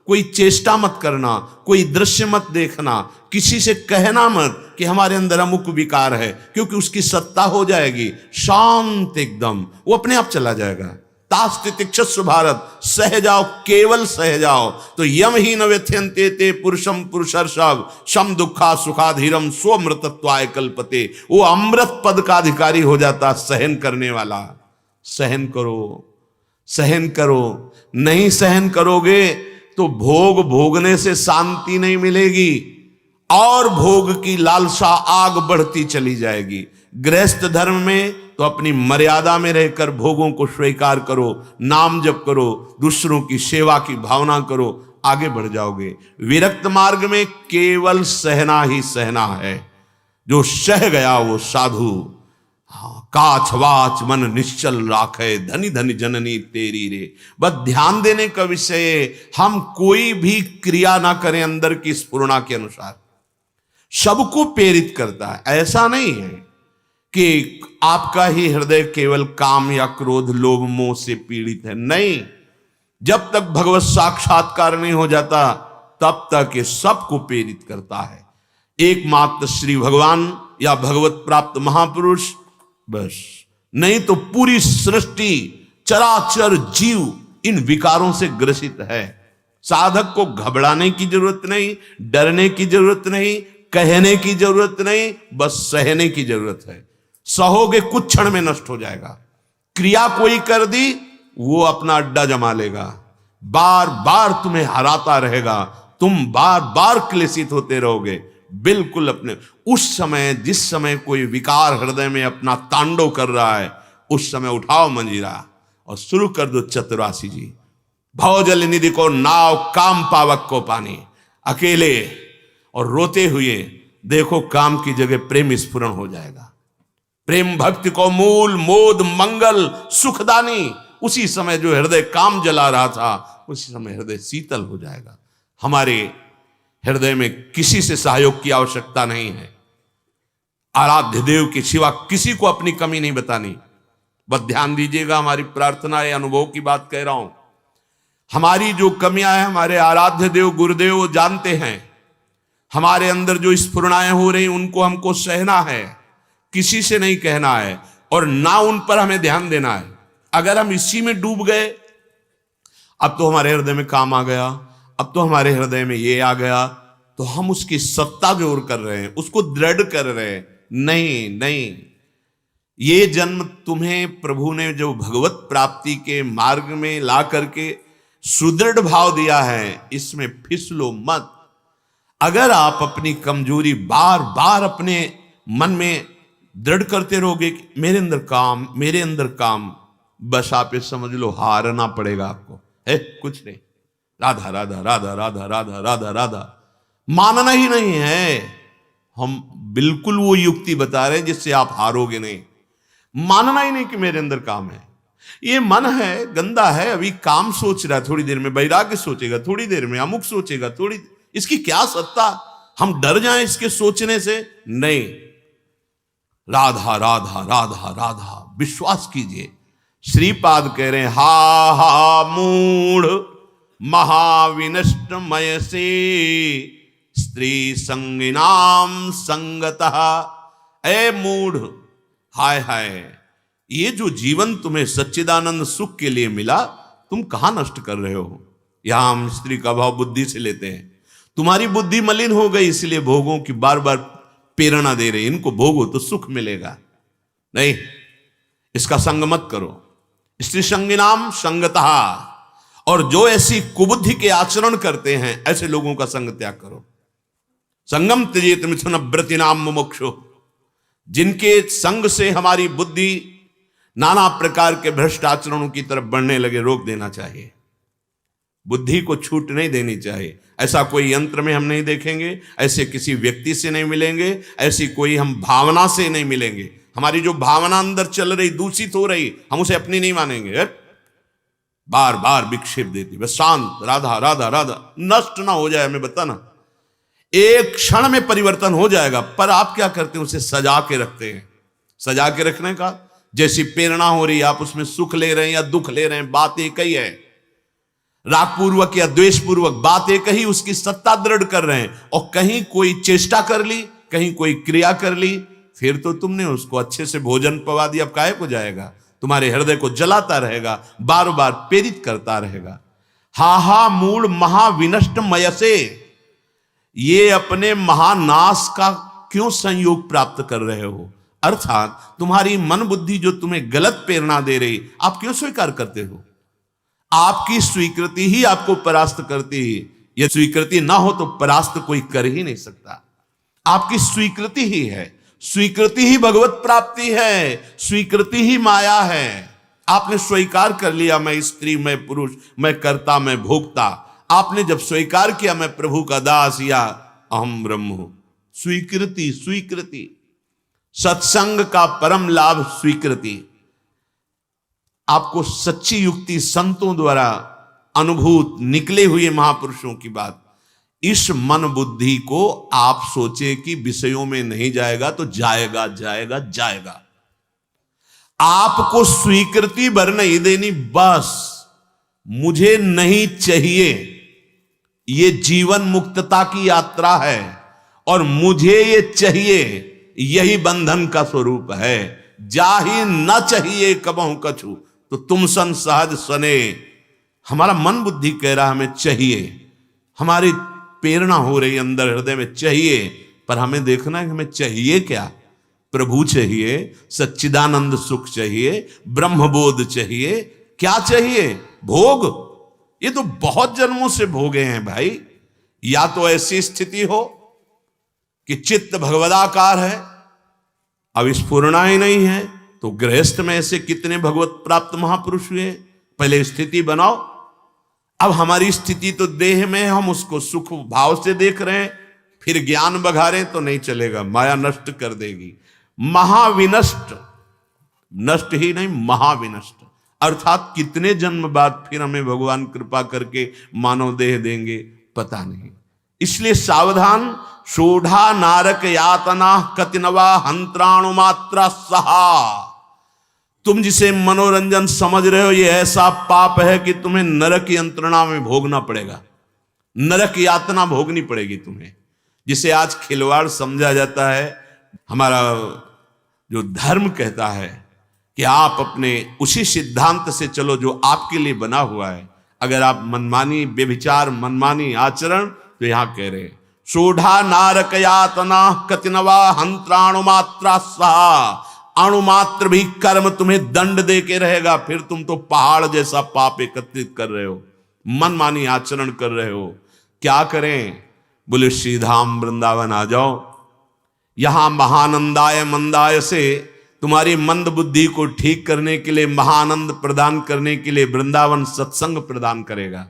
कोई चेष्टा मत करना, कोई दृश्य मत देखना, किसी से कहना मत कि हमारे अंदर अमुक विकार है, क्योंकि उसकी सत्ता हो जाएगी। शांत एकदम, वो अपने आप चला जाएगा। तास्ति तिक्षस्व भारत, सह जाओ, केवल सह जाओ। तो यम ही न व्यथ्यन्ते ते पुरुषम पुरुषर्षभ, शम दुखा सुखाधीरम स्वमृतत्वाय कल्पते। वो अमृत पद का अधिकारी हो जाता, सहन करने वाला। सहन करो, सहन करो। नहीं सहन करोगे तो भोग भोगने से शांति नहीं मिलेगी और भोग की लालसा आग बढ़ती चली जाएगी। गृहस्थ धर्म में तो अपनी मर्यादा में रहकर भोगों को स्वीकार करो, नाम जप करो, दूसरों की सेवा की भावना करो, आगे बढ़ जाओगे। विरक्त मार्ग में केवल सहना ही सहना है। जो सह गया वो साधु। काछ वाच मन निश्चल राखे, धनी धनी जननी तेरी रे। बस ध्यान देने का विषय है, हम कोई भी क्रिया ना करें अंदर की स्फुरणा के अनुसार। सबको प्रेरित करता है। ऐसा नहीं है कि आपका ही हृदय केवल काम या क्रोध लोभ मोह से पीड़ित है। नहीं, जब तक भगवत साक्षात्कार नहीं हो जाता तब तक ये सबको प्रेरित करता है। एकमात्र श्री भगवान या भगवत प्राप्त महापुरुष, बस। नहीं तो पूरी सृष्टि चराचर जीव इन विकारों से ग्रसित है। साधक को घबराने की जरूरत नहीं, डरने की जरूरत नहीं, कहने की जरूरत नहीं, बस सहने की जरूरत है। सहोगे कुछ क्षण में नष्ट हो जाएगा। क्रिया कोई कर दी, वो अपना अड्डा जमा लेगा, बार बार तुम्हें हराता रहेगा, तुम बार बार क्लेशित होते रहोगे। बिल्कुल अपने उस समय, जिस समय कोई विकार हृदय में अपना तांडव कर रहा है, उस समय उठाओ मंजीरा और शुरू कर दो चतुरासी जी। भवजल निधि को नाव, काम पावक को पानी। अकेले और रोते हुए देखो, काम की जगह प्रेम स्फुरण हो जाएगा। प्रेम भक्ति को मूल, मोद मंगल सुखदानी। उसी समय जो हृदय काम जला रहा था, उसी समय हृदय शीतल हो जाएगा। हमारे हृदय में किसी से सहयोग की आवश्यकता नहीं है। आराध्य देव के सिवा किसी को अपनी कमी नहीं बतानी। बस ध्यान दीजिएगा, हमारी प्रार्थना है, अनुभव की बात कह रहा हूं। हमारी जो कमियां हैं, हमारे आराध्य देव गुरुदेव वो जानते हैं। हमारे अंदर जो स्फुरणाएं हो रही, उनको हमको सहना है, किसी से नहीं कहना है और ना उन पर हमें ध्यान देना है। अगर हम इसी में डूब गए, अब तो हमारे हृदय में काम आ गया, अब तो हमारे हृदय में ये आ गया, तो हम उसकी सत्ता जोर कर रहे हैं, उसको दृढ़ कर रहे हैं। नहीं नहीं, ये जन्म तुम्हें प्रभु ने जो भगवत प्राप्ति के मार्ग में ला करके सुदृढ़ भाव दिया है, इसमें फिसलो मत। अगर आप अपनी कमजोरी बार बार अपने मन में दृढ़ करते रहोगे कि मेरे अंदर काम, मेरे अंदर काम, बस आप ये समझ लो हारना पड़ेगा आपको। है कुछ नहीं, राधा राधा राधा राधा राधा राधा राधा, मानना ही नहीं है। हम बिल्कुल वो युक्ति बता रहे हैं जिससे आप हारोगे नहीं। मानना ही नहीं कि मेरे अंदर काम है। ये मन है, गंदा है, अभी काम सोच रहा है, थोड़ी देर में वैराग्य सोचेगा, थोड़ी देर में अमुक सोचेगा, थोड़ी, इसकी क्या सत्ता। हम डर जाएं इसके सोचने से? नहीं, राधा राधा राधा राधा, विश्वास कीजिए। श्रीपाद कह रहे हैं, हा हा मूढ़ महाविनष्टमय से स्त्री संगिनाम संगतः। ए मूढ़, हाय हाय, ये जो जीवन तुम्हें सच्चिदानंद सुख के लिए मिला, तुम कहां नष्ट कर रहे हो? यहां हम स्त्री का भाव बुद्धि से लेते हैं। तुम्हारी बुद्धि मलिन हो गई, इसलिए भोगों की बार बार प्रेरणा दे रहे, इनको भोगो तो सुख मिलेगा। नहीं, इसका संग मत करो। स्त्री संगिनाम संगतः, और जो ऐसी कुबुद्धि के आचरण करते हैं, ऐसे लोगों का संग त्याग करो। संगम त्यजेत मिथुन व्रतिनाम मुमुक्षु, जिनके संग से हमारी बुद्धि नाना प्रकार के भ्रष्ट आचरणों की तरफ बढ़ने लगे, रोक देना चाहिए। बुद्धि को छूट नहीं देनी चाहिए। ऐसा कोई यंत्र में हम नहीं देखेंगे, ऐसे किसी व्यक्ति से नहीं मिलेंगे, ऐसी कोई हम भावना से नहीं मिलेंगे। हमारी जो भावना अंदर चल रही, दूषित हो रही, हम उसे अपनी नहीं मानेंगे। बार बार विक्षेप देती, बस शांत, राधा राधा राधा, नष्ट ना हो जाए, हमें बताना। एक क्षण में परिवर्तन हो जाएगा, पर आप क्या करते हैं? उसे सजा के रखते हैं। सजा के रखने का, जैसी प्रेरणा हो रही है, आप उसमें सुख ले रहे हैं या दुख ले रहे हैं, बात एक ही है। रागपूर्वक या द्वेषपूर्वक, बात एक ही, उसकी सत्ता दृढ़ कर रहे हैं। और कहीं कोई चेष्टा कर ली, कहीं कोई क्रिया कर ली, फिर तो तुमने उसको अच्छे से भोजन पवा दिया, अब काहे को जाएगा? तुम्हारे हृदय को जलाता रहेगा, बार बार प्रेरित करता रहेगा। हा हा मूढ़ महाविनष्ट मयसे, ये अपने महानाश का क्यों संयोग प्राप्त कर रहे हो? अर्थात तुम्हारी मन बुद्धि जो तुम्हें गलत प्रेरणा दे रही, आप क्यों स्वीकार करते हो? आपकी स्वीकृति ही आपको परास्त करती है। यह स्वीकृति ना हो तो परास्त कोई कर ही नहीं सकता। आपकी स्वीकृति ही है, स्वीकृति ही भगवत प्राप्ति है, स्वीकृति ही माया है। आपने स्वीकार कर लिया, मैं स्त्री, मैं पुरुष, मैं कर्ता, मैं भोक्ता। आपने जब स्वीकार किया मैं प्रभु का दास या अहम ब्रह्म हूं, स्वीकृति, स्वीकृति। सत्संग का परम लाभ स्वीकृति। आपको सच्ची युक्ति संतों द्वारा अनुभूत निकले हुए महापुरुषों की बात, इस मन बुद्धि को आप सोचे कि विषयों में नहीं जाएगा तो जाएगा जाएगा जाएगा। आपको स्वीकृति भर नहीं देनी, बस मुझे नहीं चाहिए। ये जीवन मुक्तता की यात्रा है और मुझे ये चाहिए, यही बंधन का स्वरूप है। जाहि न चाहिए कबहु कछु, तो तुम सन सहज सने। हमारा मन बुद्धि कह रहा हमें चाहिए, हमारी प्रेरणा हो रही अंदर हृदय में चाहिए, पर हमें देखना है कि हमें चाहिए क्या। प्रभु चाहिए, सच्चिदानंद सुख चाहिए, ब्रह्मबोध चाहिए, क्या चाहिए? भोग। ये तो बहुत जन्मों से भोगे हैं भाई। या तो ऐसी स्थिति हो कि चित्त भगवदाकार है, अब स्फुरना ही नहीं है, तो गृहस्थ में ऐसे कितने भगवत प्राप्त महापुरुष हुए। पहले स्थिति बनाओ। अब हमारी स्थिति तो देह में, हम उसको सुख भाव से देख रहे हैं, फिर ज्ञान बघारें तो नहीं चलेगा, माया नष्ट कर देगी। महाविनष्ट, नष्ट ही नहीं महाविनष्ट, अर्थात कितने जन्म बाद फिर हमें भगवान कृपा करके मानव देह देंगे पता नहीं। इसलिए सावधान। शोढ़ा नारक यातना कतिनवा हंत्राणु मात्रा सहा। तुम जिसे मनोरंजन समझ रहे हो, ये ऐसा पाप है कि तुम्हें नरक यंत्रणा में भोगना पड़ेगा, नरक यातना भोगनी पड़ेगी तुम्हें। जिसे आज खिलवाड़ समझा जाता है, हमारा जो धर्म कहता है कि आप अपने उसी सिद्धांत से चलो जो आपके लिए बना हुआ है। अगर आप मनमानी व्यभिचार, मनमानी आचरण, तो यहां कह रहे हैं शोढ़ा नारक यातना कतिनवा हंत्राणु मात्रा सहा। अणुमात्र भी कर्म तुम्हें दंड दे के रहेगा, फिर तुम तो पहाड़ जैसा पाप एकत्रित कर रहे हो, मनमानी आचरण कर रहे हो। क्या करें? बोले श्रीधाम वृंदावन आ जाओ, यहां महानंदाय मंदाय से तुम्हारी मंद बुद्धि को ठीक करने के लिए, महानंद प्रदान करने के लिए वृंदावन सत्संग प्रदान करेगा,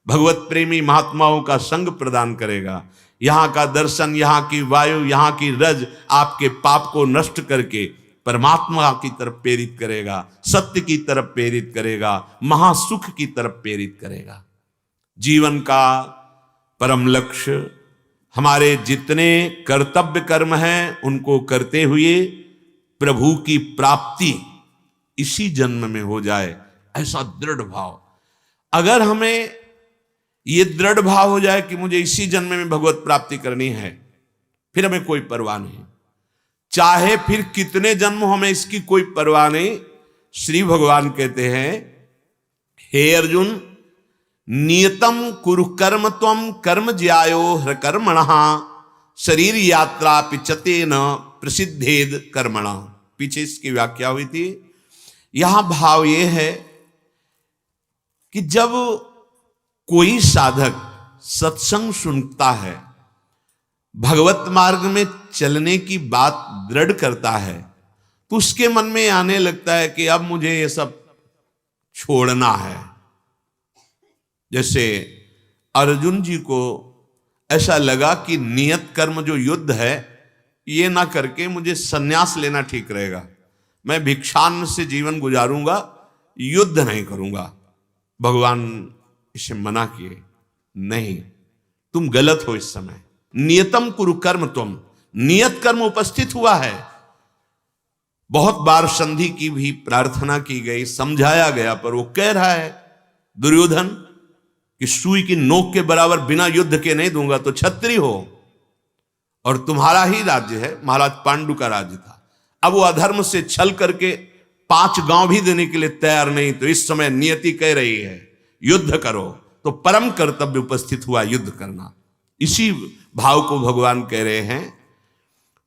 भगवत प्रेमी महात्माओं का संग प्रदान करेगा। यहां का दर्शन, यहां की वायु, यहां की रज आपके पाप को नष्ट करके परमात्मा की तरफ प्रेरित करेगा, सत्य की तरफ प्रेरित करेगा, महासुख की तरफ प्रेरित करेगा। जीवन का परम लक्ष्य हमारे जितने कर्तव्य कर्म हैं उनको करते हुए प्रभु की प्राप्ति इसी जन्म में हो जाए, ऐसा दृढ़ भाव। अगर हमें ये दृढ़ भाव हो जाए कि मुझे इसी जन्म में भगवत प्राप्ति करनी है, फिर हमें कोई परवाह नहीं, चाहे फिर कितने जन्म हमें इसकी कोई परवाह नहीं। श्री भगवान कहते हैं, हे अर्जुन नियतम कुरु कर्म त्वम कर्म ज्यायो ह्रकर्मणः शरीर यात्रा पिचते न प्रसिद्धेद कर्मणः। पीछे इसकी व्याख्या हुई थी। यहां भाव यह है कि जब कोई साधक सत्संग सुनता है, भगवत मार्ग में चलने की बात दृढ़ करता है, तो उसके मन में आने लगता है कि अब मुझे ये सब छोड़ना है। जैसे अर्जुन जी को ऐसा लगा कि नियत कर्म जो युद्ध है, ये ना करके मुझे संन्यास लेना ठीक रहेगा, मैं भिक्षान्न से जीवन गुजारूंगा, युद्ध नहीं करूंगा। भगवान इसे मना किए, नहीं तुम गलत हो इस समय। नियतम कुरु कर्म तुम, नियत कर्म उपस्थित हुआ है। बहुत बार संधि की भी प्रार्थना की गई, समझाया गया, पर वो कह रहा है दुर्योधन कि सुई की नोक के बराबर बिना युद्ध के नहीं दूंगा, तो छत्री हो और तुम्हारा ही राज्य है, महाराज पांडु का राज्य था। अब वो अधर्म से छल करके 5 गांव भी देने के लिए तैयार नहीं, तो इस समय नियति कह रही है युद्ध करो, तो परम कर्तव्य उपस्थित हुआ, युद्ध करना। इसी भाव को भगवान कह रहे हैं।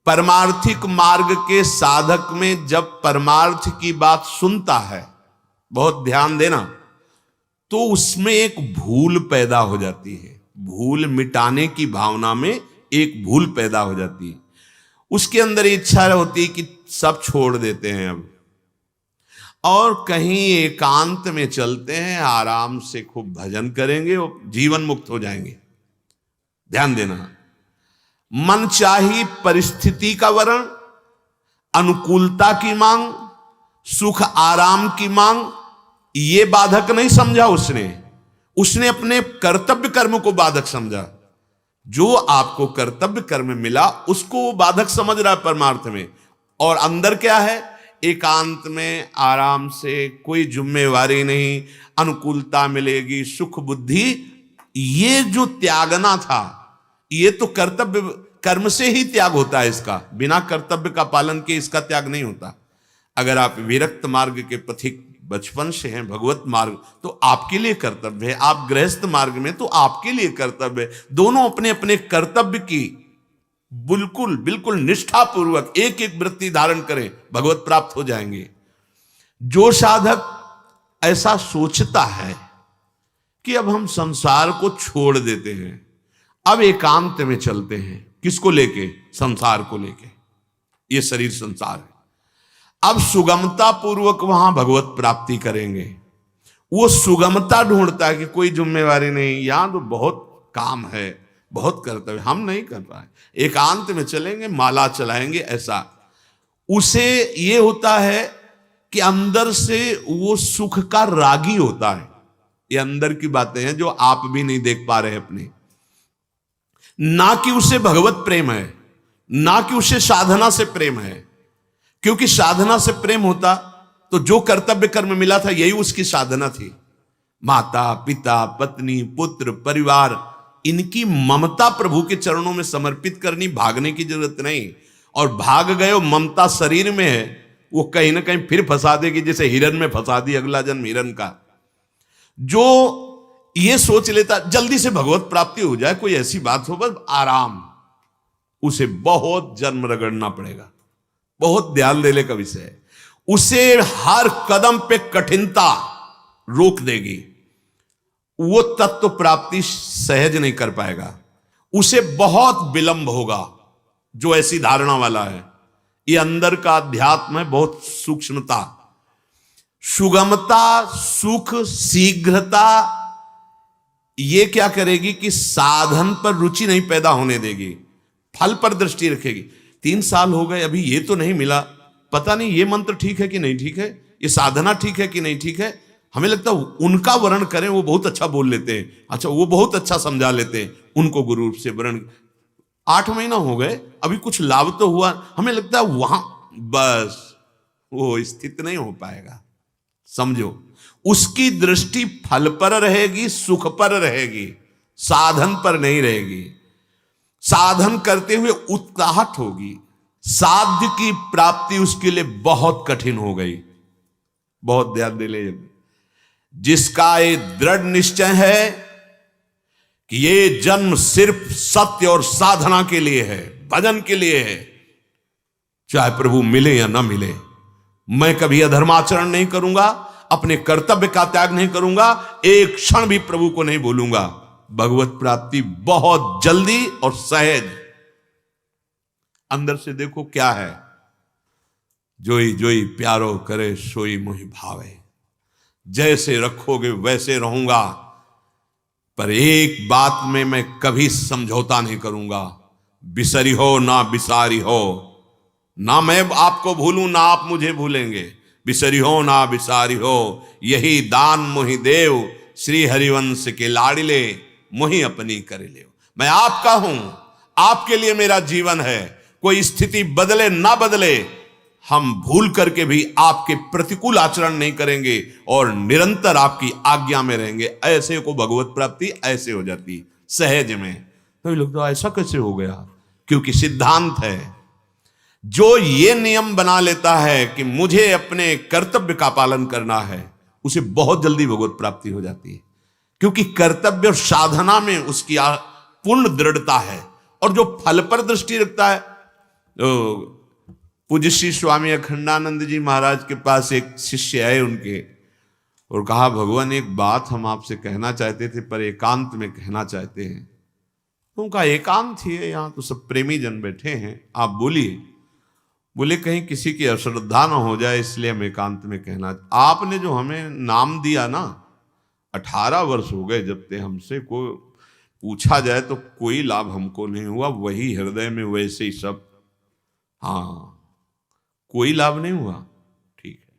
परमार्थिक मार्ग के साधक में जब परमार्थ की बात सुनता है, बहुत ध्यान देना, तो उसमें एक भूल पैदा हो जाती है। भूल मिटाने की भावना में एक भूल पैदा हो जाती है। उसके अंदर इच्छा होती है कि सब छोड़ देते हैं अब, और कहीं एकांत में चलते हैं, आराम से खूब भजन करेंगे और जीवन मुक्त हो जाएंगे। ध्यान देना, मन चाही परिस्थिति का वर्ण, अनुकूलता की मांग, सुख आराम की मांग, ये बाधक नहीं समझा उसने अपने कर्तव्य कर्म को बाधक समझा। जो आपको कर्तव्य कर्म मिला उसको वो बाधक समझ रहा है परमार्थ में। और अंदर क्या है? एकांत में आराम से, कोई जिम्मेवारी नहीं, अनुकूलता मिलेगी, सुख बुद्धि। ये जो त्यागना था, ये तो कर्तव्य कर्म से ही त्याग होता है। इसका बिना कर्तव्य का पालन किए इसका त्याग नहीं होता। अगर आप विरक्त मार्ग के पथिक बचपन से हैं, भगवत मार्ग, तो आपके लिए कर्तव्य है। आप गृहस्थ मार्ग में, तो आपके लिए कर्तव्य है। दोनों अपने अपने कर्तव्य की बिल्कुल बिल्कुल निष्ठापूर्वक एक एक वृत्ति धारण करें, भगवत प्राप्त हो जाएंगे। जो साधक ऐसा सोचता है कि अब हम संसार को छोड़ देते हैं, अब एकांत में चलते हैं, किसको लेके? संसार को लेके। ये शरीर संसार है। अब सुगमता पूर्वक वहां भगवत प्राप्ति करेंगे। वो सुगमता ढूंढता है कि कोई जिम्मेवारी नहीं, यहां तो बहुत काम है, बहुत कर्तव्य, हम नहीं कर रहा है, एकांत में चलेंगे, माला चलाएंगे, ऐसा। उसे ये होता है कि अंदर से वो सुख का रागी होता है। ये अंदर की बातें हैं जो आप भी नहीं देख पा रहे अपने। ना कि उसे भगवत प्रेम है, ना कि उसे साधना से प्रेम है, क्योंकि साधना से प्रेम होता तो जो कर्तव्य कर्म मिला था यही उसकी साधना थी। माता पिता पत्नी पुत्र परिवार, इनकी ममता प्रभु के चरणों में समर्पित करनी, भागने की जरूरत नहीं। और भाग गए हो, ममता शरीर में है, वो कहीं ना कहीं फिर फंसा देगी, जैसे हिरन में फंसा दी, अगला जन्म हिरन का। जो ये सोच लेता जल्दी से भगवत प्राप्ति हो जाए, कोई ऐसी बात हो, बस आराम, उसे बहुत जन्म रगड़ना पड़ेगा, बहुत ध्यान देने का विषय है। उसे हर कदम पे कठिनता रोक देगी, वो तत्व प्राप्ति सहज नहीं कर पाएगा, उसे बहुत विलंब होगा। जो ऐसी धारणा वाला है, ये अंदर का अध्यात्म है, बहुत सूक्ष्मता, सुगमता, सुख, शीघ्रता, ये क्या करेगी कि साधन पर रुचि नहीं पैदा होने देगी, फल पर दृष्टि रखेगी। 3 साल हो गए, अभी ये तो नहीं मिला, पता नहीं ये मंत्र ठीक है कि नहीं ठीक है, ये साधना ठीक है कि नहीं ठीक है। हमें लगता है उनका वर्ण करें, वो बहुत अच्छा बोल लेते हैं, अच्छा वो बहुत अच्छा समझा लेते हैं, उनको गुरु से वर्ण। 8 महीना हो गए, अभी कुछ लाभ तो हुआ, हमें लगता है वहां बस वो स्थित नहीं हो पाएगा। समझो, उसकी दृष्टि फल पर रहेगी, सुख पर रहेगी, साधन पर नहीं रहेगी। साधन करते हुए उत्साहट होगी, साध्य की प्राप्ति उसके लिए बहुत कठिन हो गई। बहुत ध्यान दे ले, जिसका ये दृढ़ निश्चय है कि ये जन्म सिर्फ सत्य और साधना के लिए है, भजन के लिए है, चाहे प्रभु मिले या ना मिले, मैं कभी अधर्माचरण नहीं करूंगा, अपने कर्तव्य का त्याग नहीं करूंगा, एक क्षण भी प्रभु को नहीं भूलूंगा, भगवत प्राप्ति बहुत जल्दी और सहज। अंदर से देखो क्या है, जोई जोई प्यारो करे सोई मोहि भावे, जैसे रखोगे वैसे रहूंगा, पर एक बात में मैं कभी समझौता नहीं करूंगा, बिसरी हो ना बिसारी हो, ना मैं आपको भूलूं ना आप मुझे भूलेंगे, बिसरी हो ना बिसारी हो, यही दान मोहि देव, श्री हरिवंश के लाडिले, मोहि अपनी कर ले। मैं आपका हूं, आपके लिए मेरा जीवन है, कोई स्थिति बदले ना बदले, हम भूल करके भी आपके प्रतिकूल आचरण नहीं करेंगे और निरंतर आपकी आज्ञा में रहेंगे। ऐसे को भगवत प्राप्ति ऐसे हो जाती सहज में। तो लोग तो ऐसा कैसे हो गया? क्योंकि सिद्धांत है, जो ये नियम बना लेता है कि मुझे अपने कर्तव्य का पालन करना है, उसे बहुत जल्दी भगवत प्राप्ति हो जाती है, क्योंकि कर्तव्य और साधना में उसकी पूर्ण दृढ़ता है। और जो फल पर दृष्टि रखता है, पूज्य श्री स्वामी अखंडानंद जी महाराज के पास एक शिष्य आए उनके, और कहा भगवान एक बात हम आपसे कहना चाहते थे, पर एकांत में कहना चाहते हैं। तो उनका एकांत ही है, यहाँ तो सब प्रेमी जन बैठे हैं, आप बोलिए। बोले कहीं किसी की अश्रद्धा ना हो जाए, इसलिए हम एकांत में कहना। आपने जो हमें नाम दिया ना, 18 वर्ष हो गए जब ते हमसे को पूछा जाए तो कोई लाभ हमको नहीं हुआ, वही हृदय में वैसे ही सब, हाँ कोई लाभ नहीं हुआ, ठीक है।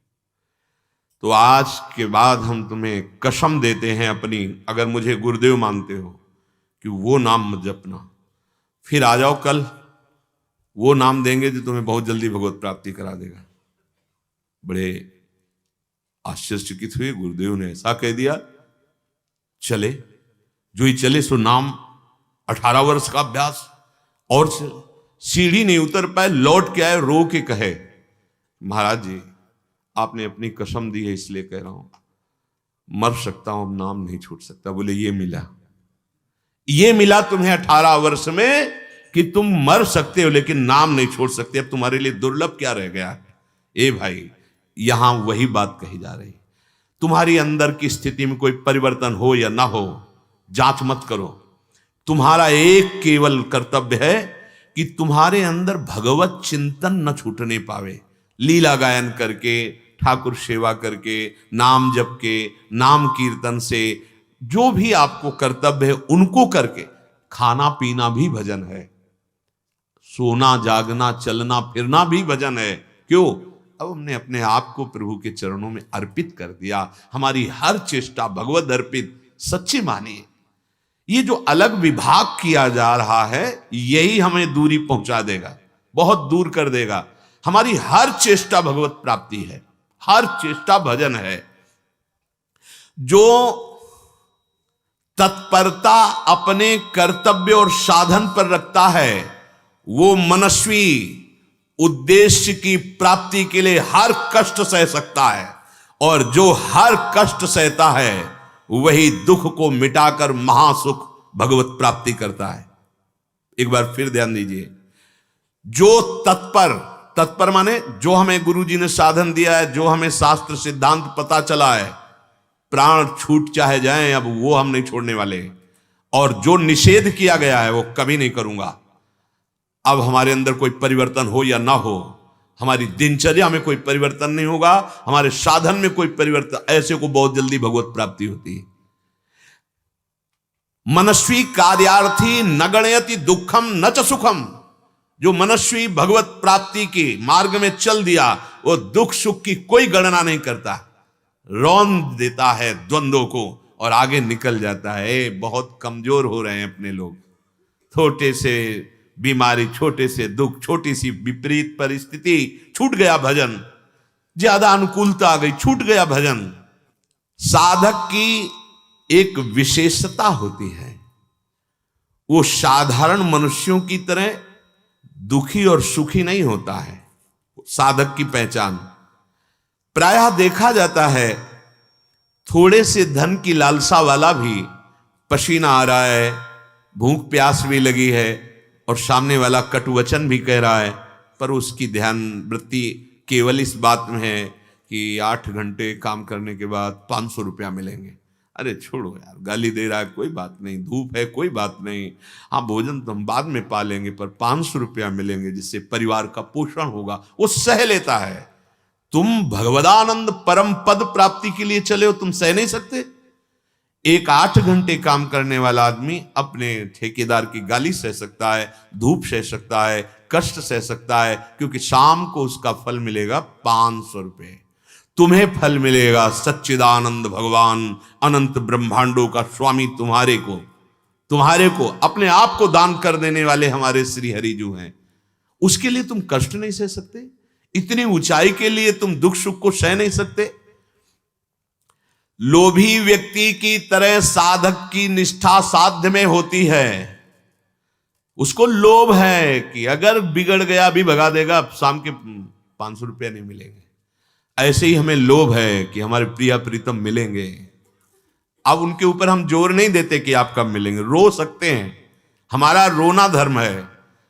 तो आज के बाद हम तुम्हें कसम देते हैं अपनी, अगर मुझे गुरुदेव मानते हो, कि वो नाम मत जपना, फिर आ जाओ कल, वो नाम देंगे जो तुम्हें बहुत जल्दी भगवत प्राप्ति करा देगा। बड़े आश्चर्यचकित हुए, गुरुदेव ने ऐसा कह दिया। चले, जो ही चले सो नाम, 18 वर्ष का अभ्यास, और सीढ़ी नहीं उतर पाए, लौट के आए, रो के कहे महाराज जी आपने अपनी कसम दी है इसलिए कह रहा हूं, मर सकता हूं, अब नाम नहीं छूट सकता। बोले ये मिला तुम्हें 18 वर्ष में कि तुम मर सकते हो लेकिन नाम नहीं छोड़ सकते, अब तुम्हारे लिए दुर्लभ क्या रह गया? ए भाई, यहां वही बात कही जा रही, तुम्हारी अंदर की स्थिति में कोई परिवर्तन हो या ना हो, जांच मत करो। तुम्हारा एक केवल कर्तव्य है कि तुम्हारे अंदर भगवत चिंतन न छूटने पावे। लीला गायन करके, ठाकुर सेवा करके, नाम जप के, नाम कीर्तन से, जो भी आपको कर्तव्य है उनको करके, खाना पीना भी भजन है, सोना जागना चलना फिरना भी भजन है। क्यों? अब हमने अपने आप को प्रभु के चरणों में अर्पित कर दिया। हमारी हर चेष्टा भगवत अर्पित सच्ची मानिए। ये जो अलग विभाग किया जा रहा है यही हमें दूरी पहुंचा देगा, बहुत दूर कर देगा। हमारी हर चेष्टा भगवत प्राप्ति है, हर चेष्टा भजन है। जो तत्परता अपने कर्तव्य और साधन पर रखता है वो मनस्वी उद्देश्य की प्राप्ति के लिए हर कष्ट सह सकता है, और जो हर कष्ट सहता है वही दुख को मिटाकर महासुख भगवत प्राप्ति करता है। एक बार फिर ध्यान दीजिए, जो तत्पर माने जो हमें गुरुजी ने साधन दिया है, जो हमें शास्त्र सिद्धांत पता चला है, प्राण छूट चाहे जाएं अब वो हम नहीं छोड़ने वाले, और जो निषेध किया गया है वो कभी नहीं करूंगा। अब हमारे अंदर कोई परिवर्तन हो या ना हो, हमारी दिनचर्या में कोई परिवर्तन नहीं होगा, हमारे साधन में कोई परिवर्तन, ऐसे को बहुत जल्दी भगवत प्राप्ति होती है। मनस्वी कार्यार्थी न गणयति दुखम न च सुखम। जो मनस्वी भगवत प्राप्ति के मार्ग में चल दिया वो दुख सुख की कोई गणना नहीं करता, रौंद देता है द्वंद्वों को और आगे निकल जाता है। बहुत कमजोर हो रहे हैं अपने लोग, छोटे से बीमारी, छोटे से दुख, छोटी सी विपरीत परिस्थिति, छूट गया भजन, ज्यादा अनुकूलता आ गई, छूट गया भजन। साधक की एक विशेषता होती है, वो साधारण मनुष्यों की तरह दुखी और सुखी नहीं होता है। साधक की पहचान प्रायः देखा जाता है, थोड़े से धन की लालसा वाला भी पसीना आ रहा है, भूख प्यास भी लगी है और सामने वाला कटुवचन भी कह रहा है, पर उसकी ध्यान वृत्ति केवल इस बात में है कि 8 घंटे काम करने के बाद 500 रुपया मिलेंगे। अरे छोड़ो यार, गाली दे रहा है कोई बात नहीं, धूप है कोई बात नहीं, हाँ भोजन तो हम बाद में पा लेंगे, पर 500 रुपया मिलेंगे जिससे परिवार का पोषण होगा, वो सह लेता है। तुम भगवदानंद परम पद प्राप्ति के लिए चले हो, तुम सह नहीं सकते? एक 8 घंटे काम करने वाला आदमी अपने ठेकेदार की गाली सह सकता है, धूप सह सकता है, कष्ट सह सकता है, क्योंकि शाम को उसका फल मिलेगा 500 रुपये। तुम्हें फल मिलेगा सच्चिदानंद भगवान अनंत ब्रह्मांडों का स्वामी तुम्हारे को अपने आप को दान कर देने वाले हमारे श्री हरि जो हैं, उसके लिए तुम कष्ट नहीं सह सकते? इतनी ऊंचाई के लिए तुम दुख सुख को सह नहीं सकते? लोभी व्यक्ति की तरह साधक की निष्ठा साध्य में होती है। उसको लोभ है कि अगर बिगड़ गया भी भगा देगा, शाम के 500 रुपया नहीं मिलेंगे। ऐसे ही हमें लोभ है कि हमारे प्रिया प्रीतम मिलेंगे। अब उनके ऊपर हम जोर नहीं देते कि आप कब मिलेंगे, रो सकते हैं, हमारा रोना धर्म है,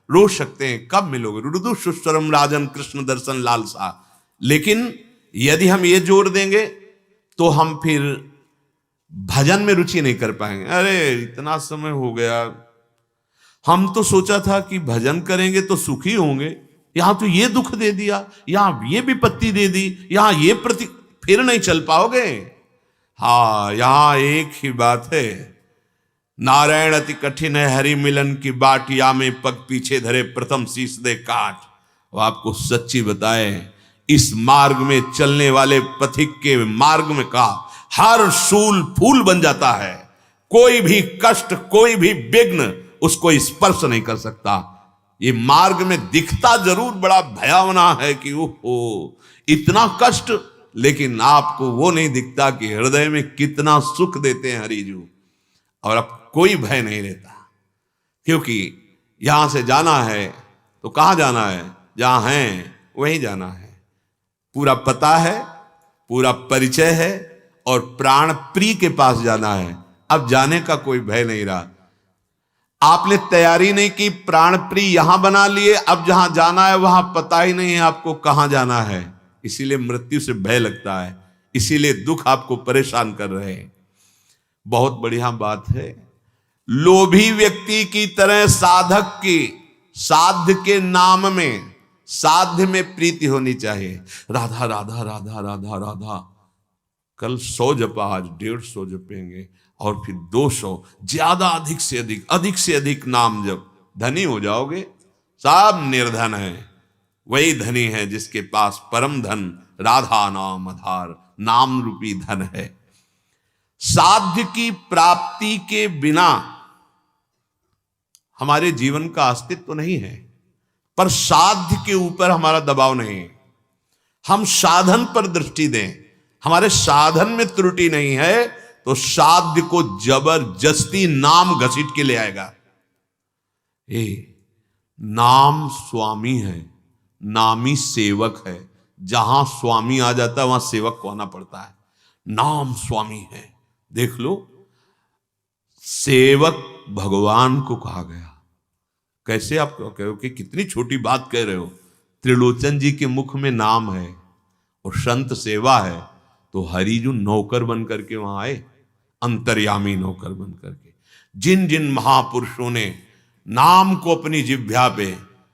रो सकते हैं कब मिलोगे, रुदु सुस्वरम राजन कृष्ण दर्शन लालसा। लेकिन यदि हम ये जोर देंगे तो हम फिर भजन में रुचि नहीं कर पाएंगे। अरे इतना समय हो गया, हम तो सोचा था कि भजन करेंगे तो सुखी होंगे, यहां तो ये दुख दे दिया, यहां ये विपत्ति दे दी, यहां ये फिर नहीं चल पाओगे। हाँ, यहां एक ही बात है, नारायण अति कठिन है हरि मिलन की बाट, या में पग पीछे धरे प्रथम शीश दे काट। वो आपको सच्ची बताए, इस मार्ग में चलने वाले पथिक के मार्ग में का हर सूल फूल बन जाता है। कोई भी कष्ट, कोई भी विघ्न उसको स्पर्श नहीं कर सकता। ये मार्ग में दिखता जरूर बड़ा भयावना है कि ओहो इतना कष्ट, लेकिन आपको वो नहीं दिखता कि हृदय में कितना सुख देते हैं हरिजू। और अब कोई भय नहीं रहता, क्योंकि यहां से जाना है तो कहां जाना है, जहां है वहीं जाना है। पूरा पता है, पूरा परिचय है, और प्राण प्रिय के पास जाना है। अब जाने का कोई भय नहीं रहा। आपने तैयारी नहीं की, प्राण प्रिय यहां बना लिए, अब जहां जाना है वहां पता ही नहीं है आपको कहां जाना है। इसीलिए मृत्यु से भय लगता है, इसीलिए दुख आपको परेशान कर रहे हैं। बहुत बढ़िया बात है, लोभी व्यक्ति की तरह साधक की साध्य के नाम में, साध्य में प्रीति होनी चाहिए। राधा राधा राधा राधा राधा, कल 100 जपा, आज 150 जपेंगे और फिर 200, ज्यादा, अधिक से अधिक नाम जप, धनी हो जाओगे। सब निर्धन है, वही धनी है जिसके पास परम धन राधा नाम आधार, नाम रूपी धन है। साध्य की प्राप्ति के बिना हमारे जीवन का अस्तित्व नहीं है, पर साध्य के ऊपर हमारा दबाव नहीं है। हम साधन पर दृष्टि दें, हमारे साधन में त्रुटि नहीं है तो साध्य को जबरदस्ती नाम घसीट के ले आएगा। नाम स्वामी है, नामी सेवक है। जहां स्वामी आ जाता है वहां सेवक को आना पड़ता है। नाम स्वामी है, देख लो, सेवक भगवान को कहा गया। कैसे आप कहो कि कितनी छोटी बात कह रहे हो। त्रिलोचन जी के मुख में नाम है और संत सेवा है, तो हरिजू नौकर बन करके वहां आए, अंतर्यामी नौकर बन करके। जिन जिन महापुरुषों ने नाम को अपनी जिह्वा पे,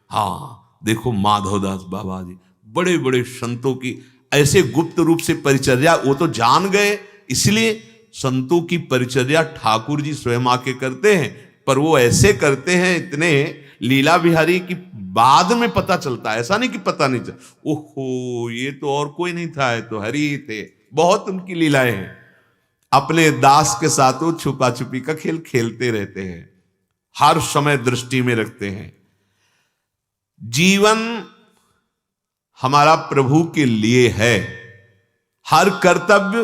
हाँ देखो माधवदास बाबा जी, बड़े बड़े संतों की ऐसे गुप्त रूप से परिचर्या, वो तो जान गए, इसलिए संतों की परिचर्या ठाकुर जी स्वयं आके करते हैं, पर वो ऐसे करते हैं इतने लीला बिहारी की बाद में पता चलता है, ऐसा नहीं कि पता नहीं चलता। ओहो, ये तो और कोई नहीं था, ये तो हरि ही थे। बहुत उनकी लीलाएं हैं। अपने दास के साथ वो छुपा छुपी का खेल खेलते रहते हैं, हर समय दृष्टि में रखते हैं। जीवन हमारा प्रभु के लिए है, हर कर्तव्य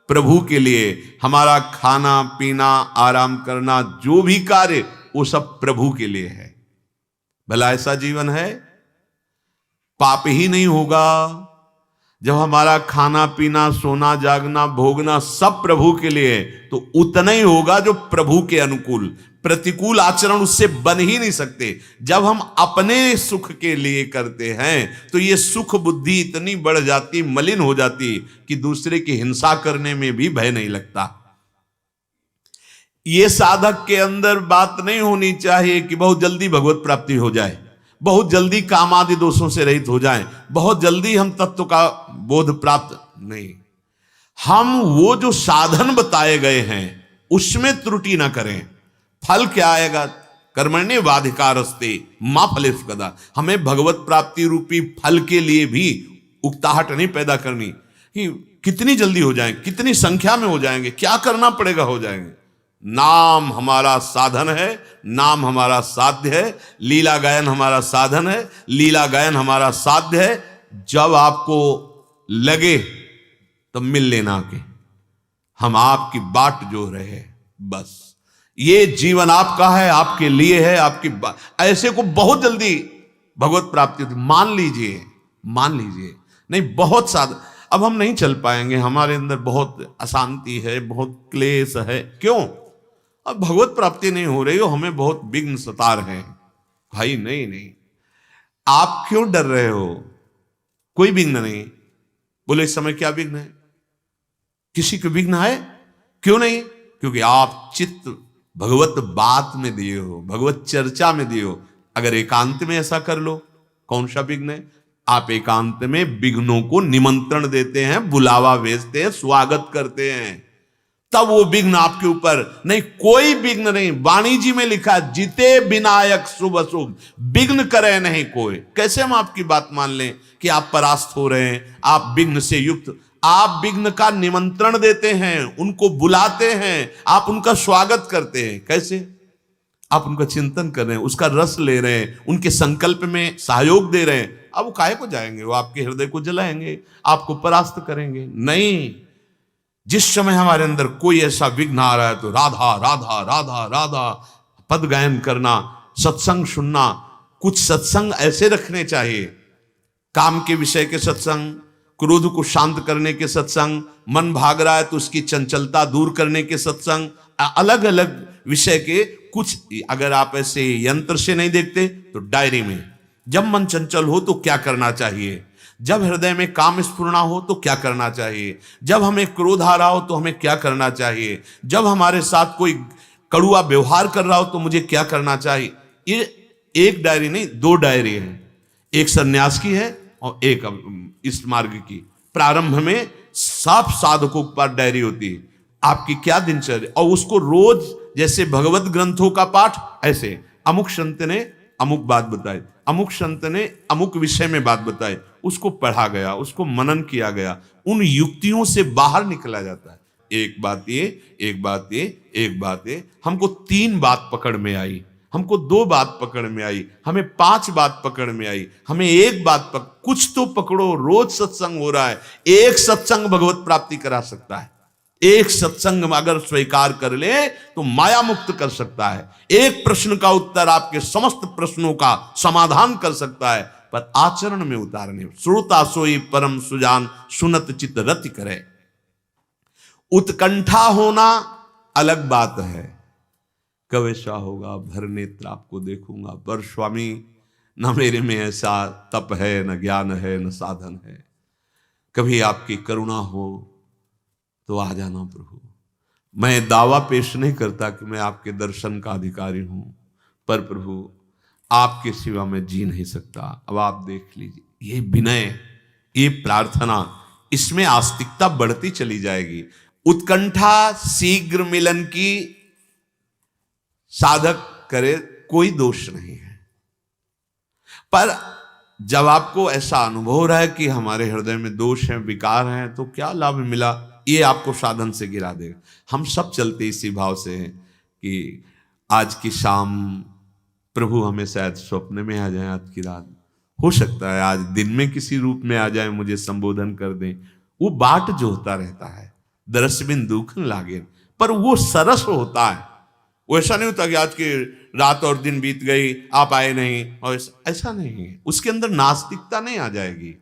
प्रभु के लिए। हमारा खाना पीना, आराम करना, जो भी कार्य, वो सब प्रभु के लिए है। भला ऐसा जीवन है, पाप ही नहीं होगा जब हमारा खाना पीना, सोना जागना, भोगना सब प्रभु के लिए है, तो उतना ही होगा जो प्रभु के अनुकूल। प्रतिकूल आचरण उससे बन ही नहीं सकते। जब हम अपने सुख के लिए करते हैं तो ये सुख बुद्धि इतनी बढ़ जाती, मलिन हो जाती कि दूसरे की हिंसा करने में भी भय नहीं लगता। ये साधक के अंदर बात नहीं होनी चाहिए कि बहुत जल्दी भगवत प्राप्ति हो जाए, बहुत जल्दी काम आदि दोषों से रहित हो जाएं, बहुत जल्दी हम तत्व का बोध प्राप्त नहीं। हम वो जो साधन बताए गए हैं उसमें त्रुटि ना करें। फल क्या आएगा? कर्मण्येवाधिकारस्ते मा फलेषु कदा। हमें भगवत प्राप्ति रूपी फल के लिए भी उकताहट नहीं पैदा करनी कि कितनी जल्दी हो जाएं, कितनी संख्या में हो जाएंगे, क्या करना पड़ेगा, हो जाएंगे। नाम हमारा साधन है, नाम हमारा साध्य है, लीला गायन हमारा साधन है, लीला गायन हमारा साध्य है। जब आपको लगे तब मिल लेना के हम आपकी बाट जो रहे, बस ये जीवन आपका है, आपके लिए है, आपकी ऐसे को बहुत जल्दी भगवत प्राप्ति होती। मान लीजिए नहीं, बहुत साधन। अब हम नहीं चल पाएंगे, हमारे अंदर बहुत अशांति है, बहुत क्लेश है। क्यों? अब भगवत प्राप्ति नहीं हो रही हो, हमें बहुत विघ्न सता रहे हैं। भाई नहीं, आप क्यों डर रहे हो? कोई विघ्न नहीं। बोले इस समय क्या विघ्न है? किसी को विघ्न है? क्यों नहीं? क्योंकि आप चित्त भगवत बात में दिए हो, भगवत चर्चा में दिए हो। अगर एकांत में ऐसा कर लो, कौन सा विघ्न है? आप एकांत में विघ्नों को निमंत्रण देते हैं, बुलावा भेजते हैं, स्वागत करते हैं, तब वो विघ्न आपके ऊपर नहीं। कोई विघ्न नहीं। वाणी जी में लिखा है, जिते विनायक शुभ अशुभ विघ्न करे नहीं कोई। कैसे हम आपकी बात मान लें कि आप परास्त हो रहे हैं, आप विघ्न से युक्त? आप विघ्न का निमंत्रण देते हैं, उनको बुलाते हैं, आप उनका स्वागत करते हैं। कैसे? आप उनका चिंतन कर रहे हैं, उसका रस ले रहे हैं, उनके संकल्प में सहयोग दे रहे हैं। अब वो काहे को जाएंगे? वो आपके हृदय को जलाएंगे, आपको परास्त करेंगे। नहीं, जिस समय हमारे अंदर कोई ऐसा विघ्न आ रहा है तो राधा राधा राधा राधा पद गायन करना, सत्संग सुनना। कुछ सत्संग ऐसे रखने चाहिए, काम के विषय के सत्संग, क्रोध को शांत करने के सत्संग, मन भाग रहा है तो उसकी चंचलता दूर करने के सत्संग, अलग अलग विषय के कुछ। अगर आप ऐसे यंत्र से नहीं देखते तो डायरी में, जब मन चंचल हो तो क्या करना चाहिए, जब हृदय में काम स्फुरना हो तो क्या करना चाहिए, जब हमें क्रोध आ रहा हो तो हमें क्या करना चाहिए, जब हमारे साथ कोई कड़ुआ व्यवहार कर रहा हो तो मुझे क्या करना चाहिए। ये एक डायरी नहीं, दो डायरी है, एक सन्यास की है और एक इस मार्ग की। प्रारंभ में सब साधकों पर डायरी होती है, आपकी क्या दिनचर्या, और उसको रोज जैसे भगवत ग्रंथों का पाठ, ऐसे अमुक संत ने अमुक बात बताई, अमुक संत ने अमुक विषय में बात बताई, उसको पढ़ा गया, उसको मनन किया गया, उन युक्तियों से बाहर निकला जाता है। एक बात ये, एक बात ये, एक बात ये, हमको 3 बात पकड़ में आई, हमको 2 बात पकड़ में आई, हमें 5 बात पकड़ में आई, हमें 1 बात कुछ तो पकड़ो। रोज सत्संग हो रहा है, एक सत्संग भगवत प्राप्ति करा सकता है, एक सत्संग अगर स्वीकार कर ले तो माया मुक्त कर सकता है, एक प्रश्न का उत्तर आपके समस्त प्रश्नों का समाधान कर सकता है, पर आचरण में उतारने। श्रोता सोई परम सुजान, सुनत चित रति करे। उत्कंठा होना अलग बात है, कब ऐसा होगा, भर नेत्र आपको देखूंगा, पर स्वामी न मेरे में ऐसा तप है, न ज्ञान है, न साधन है, कभी आपकी करुणा हो तो आ जाना प्रभु। मैं दावा पेश नहीं करता कि मैं आपके दर्शन का अधिकारी हूं, पर प्रभु आपके सिवा मैं जी नहीं सकता। अब आप देख लीजिए, ये विनय, ये प्रार्थना, इसमें आस्तिकता बढ़ती चली जाएगी। उत्कंठा शीघ्र मिलन की साधक करे, कोई दोष नहीं है, पर जब आपको ऐसा अनुभव हो रहा है कि हमारे हृदय में दोष हैं, विकार हैं, तो क्या लाभ मिला, ये आपको साधन से गिरा देगा। हम सब चलते इसी भाव से हैं कि आज की शाम प्रभु हमें शायद स्वप्न में आ जाए, आज की रात हो सकता है आज दिन में किसी रूप में आ जाए, मुझे संबोधन कर दें। वो बाट जो होता रहता है, दरस बिन दुखन लागे, पर वो सरस होता है। वो ऐसा नहीं होता कि आज की रात और दिन बीत गई, आप आए नहीं, और ऐसा नहीं है, उसके अंदर नास्तिकता नहीं आ जाएगी।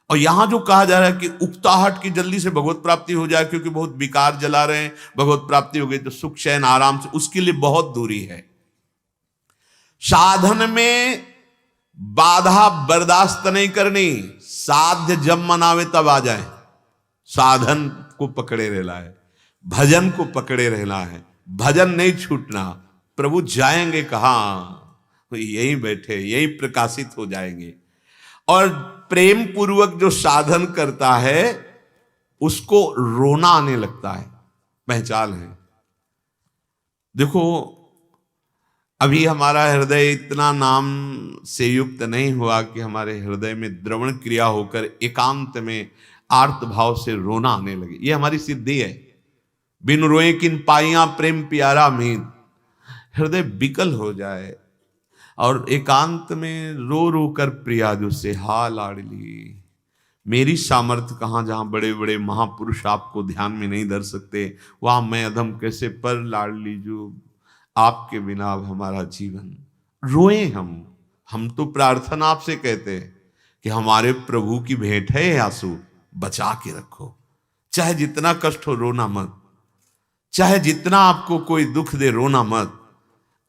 और यहां जो कहा जा रहा है कि उकताहट की जल्दी से भगवत प्राप्ति हो जाए, क्योंकि बहुत विकार जला रहे हैं, भगवत प्राप्ति हो गई तो सुख चैन आराम से, उसके लिए बहुत दूरी है। साधन में बाधा बर्दाश्त नहीं करनी, साध्य जब मनावे तब आ जाए। साधन को पकड़े रहना है, भजन को पकड़े रहना है, भजन नहीं छूटना। प्रभु जाएंगे कहां, तो यहीं बैठे, यहीं प्रकाशित हो जाएंगे। और प्रेम पूर्वक जो साधन करता है उसको रोना आने लगता है, पहचान है। देखो, अभी हमारा हृदय इतना नाम से युक्त नहीं हुआ कि हमारे हृदय में द्रवण क्रिया होकर एकांत में आर्त भाव से रोना आने लगे। ये हमारी सिद्धि है। बिन रोए किन पाइया प्रेम प्यारा मीत, हृदय विकल हो जाए और एकांत में रो रो कर प्रिया जो से हा लाडली। मेरी सामर्थ्य कहाँ, जहां बड़े बड़े महापुरुष आपको ध्यान में नहीं धर सकते, वहां मैं अधम कैसे, पर लाडली जो आपके बिना अब हमारा जीवन। रोए हम तो प्रार्थना आपसे कहते हैं कि हमारे प्रभु की भेंट है आंसू, बचा के रखो। चाहे जितना कष्ट हो, रोना मत। चाहे जितना आपको कोई दुख दे, रोना मत।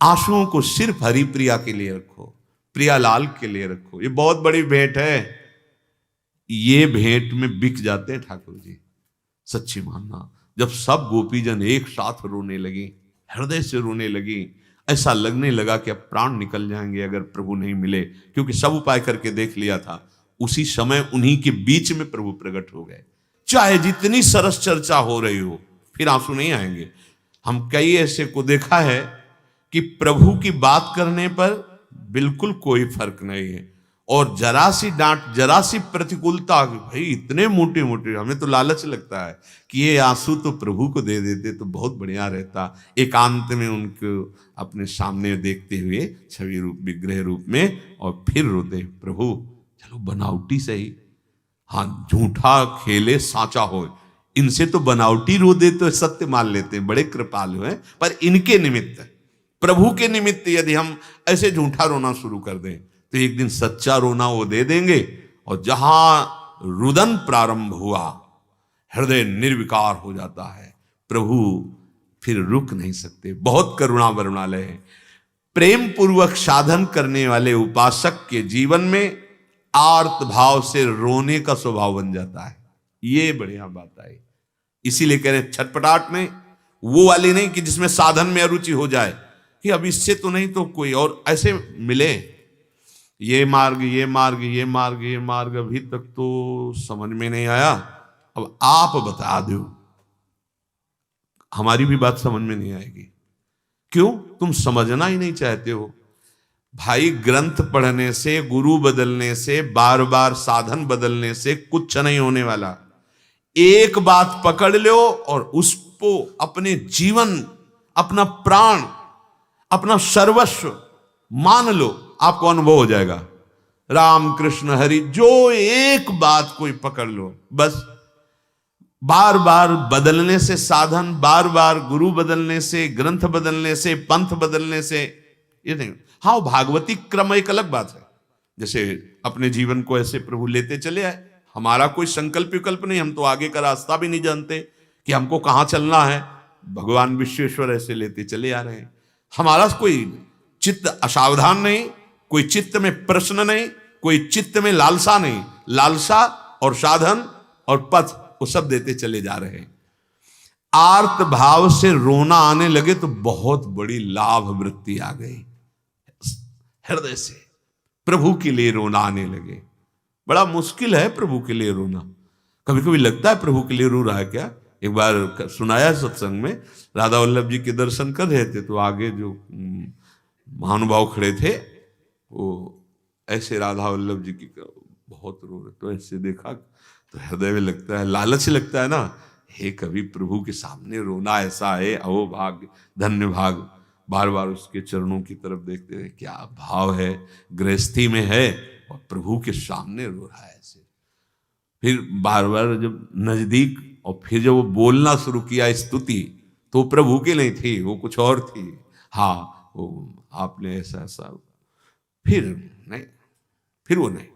आंसुओं को सिर्फ हरिप्रिया के लिए रखो, प्रियालाल के लिए रखो। ये बहुत बड़ी भेंट है। ये भेंट में बिक जाते हैं ठाकुर जी, सच्ची मानना। जब सब गोपीजन एक साथ रोने लगी, हृदय से रोने लगी, ऐसा लगने लगा कि अब प्राण निकल जाएंगे अगर प्रभु नहीं मिले, क्योंकि सब उपाय करके देख लिया था। उसी समय उन्हीं के बीच में प्रभु प्रकट हो गए। चाहे जितनी सरस चर्चा हो रही हो, फिर आंसू नहीं आएंगे। हम कई ऐसे को देखा है कि प्रभु की बात करने पर बिल्कुल कोई फर्क नहीं है, और जरा सी डांट, जरा सी प्रतिकूलता, भाई इतने मोटे मोटे, हमें तो लालच लगता है कि ये आंसू तो प्रभु को दे देते तो बहुत बढ़िया रहता। एकांत में उनको अपने सामने देखते हुए छवि रूप, विग्रह रूप में, और फिर रोते, प्रभु चलो बनावटी सही, हाँ झूठा खेले साचा हो। इनसे तो बनावटी रो दे तो सत्य मान लेते हैं, बड़े कृपालु हैं, पर इनके निमित्त, प्रभु के निमित्त यदि हम ऐसे झूठा रोना शुरू कर दें तो एक दिन सच्चा रोना वो दे देंगे। और जहां रुदन प्रारंभ हुआ, हृदय निर्विकार हो जाता है, प्रभु फिर रुक नहीं सकते। बहुत करुणा वरुणालय है। प्रेम पूर्वक साधन करने वाले उपासक के जीवन में आर्त भाव से रोने का स्वभाव बन जाता है। ये बढ़िया बात आई। इसीलिए कह रहे छटपटाहट नहीं, वो वाली नहीं कि जिसमें साधन में अरुचि हो जाए कि अब इससे तो नहीं तो कोई और ऐसे मिले, ये मार्ग ये मार्ग ये मार्ग ये मार्ग अभी तक तो समझ में नहीं आया, अब आप बता दो, हमारी भी बात समझ में नहीं आएगी। क्यों? तुम समझना ही नहीं चाहते हो। भाई ग्रंथ पढ़ने से, गुरु बदलने से, बार बार साधन बदलने से कुछ नहीं होने वाला। एक बात पकड़ लो और उसको अपने जीवन, अपना प्राण, अपना सर्वस्व मान लो, आपको अनुभव हो जाएगा। राम कृष्ण हरि, जो एक बात कोई पकड़ लो, बस बार बार बदलने से साधन, बार बार गुरु बदलने से, ग्रंथ बदलने से, पंथ बदलने से ये नहीं। हाँ, भागवती क्रम एक अलग बात है, जैसे अपने जीवन को ऐसे प्रभु लेते चले आए, हमारा कोई संकल्प विकल्प नहीं, हम तो आगे का रास्ता भी नहीं जानते कि हमको कहाँ चलना है, भगवान विश्वेश्वर ऐसे लेते चले आ रहे हैं। हमारा कोई चित्त असावधान नहीं, कोई चित्त में प्रश्न नहीं, कोई चित्त में लालसा नहीं, लालसा और साधन और पथ वो सब देते चले जा रहे हैं। आर्त भाव से रोना आने लगे तो बहुत बड़ी लाभ वृत्ति आ गई, हृदय से प्रभु के लिए रोना आने लगे। बड़ा मुश्किल है प्रभु के लिए रोना, कभी कभी लगता है प्रभु के लिए रो रहा है क्या। एक बार सुनाया सत्संग में, राधा वल्लभ जी के दर्शन कर रहे थे तो आगे जो महानुभाव खड़े थे वो ऐसे राधा वल्लभ जी की बहुत रो रहे, तो ऐसे देखा तो हृदय में लगता है, लालच लगता है ना, हे कभी प्रभु के सामने रोना ऐसा है, अहो भाग्य, धन्य भाग। बार बार उसके चरणों की तरफ देखते हैं, क्या भाव है, गृहस्थी में है और प्रभु के सामने रो रहा है ऐसे। फिर बार बार जब नजदीक और फिर जब वो बोलना शुरू किया स्तुति, तो प्रभु की नहीं थी, वो कुछ और थी। हाँ, वो आपने ऐसा ऐसा, फिर नहीं, फिर वो नहीं,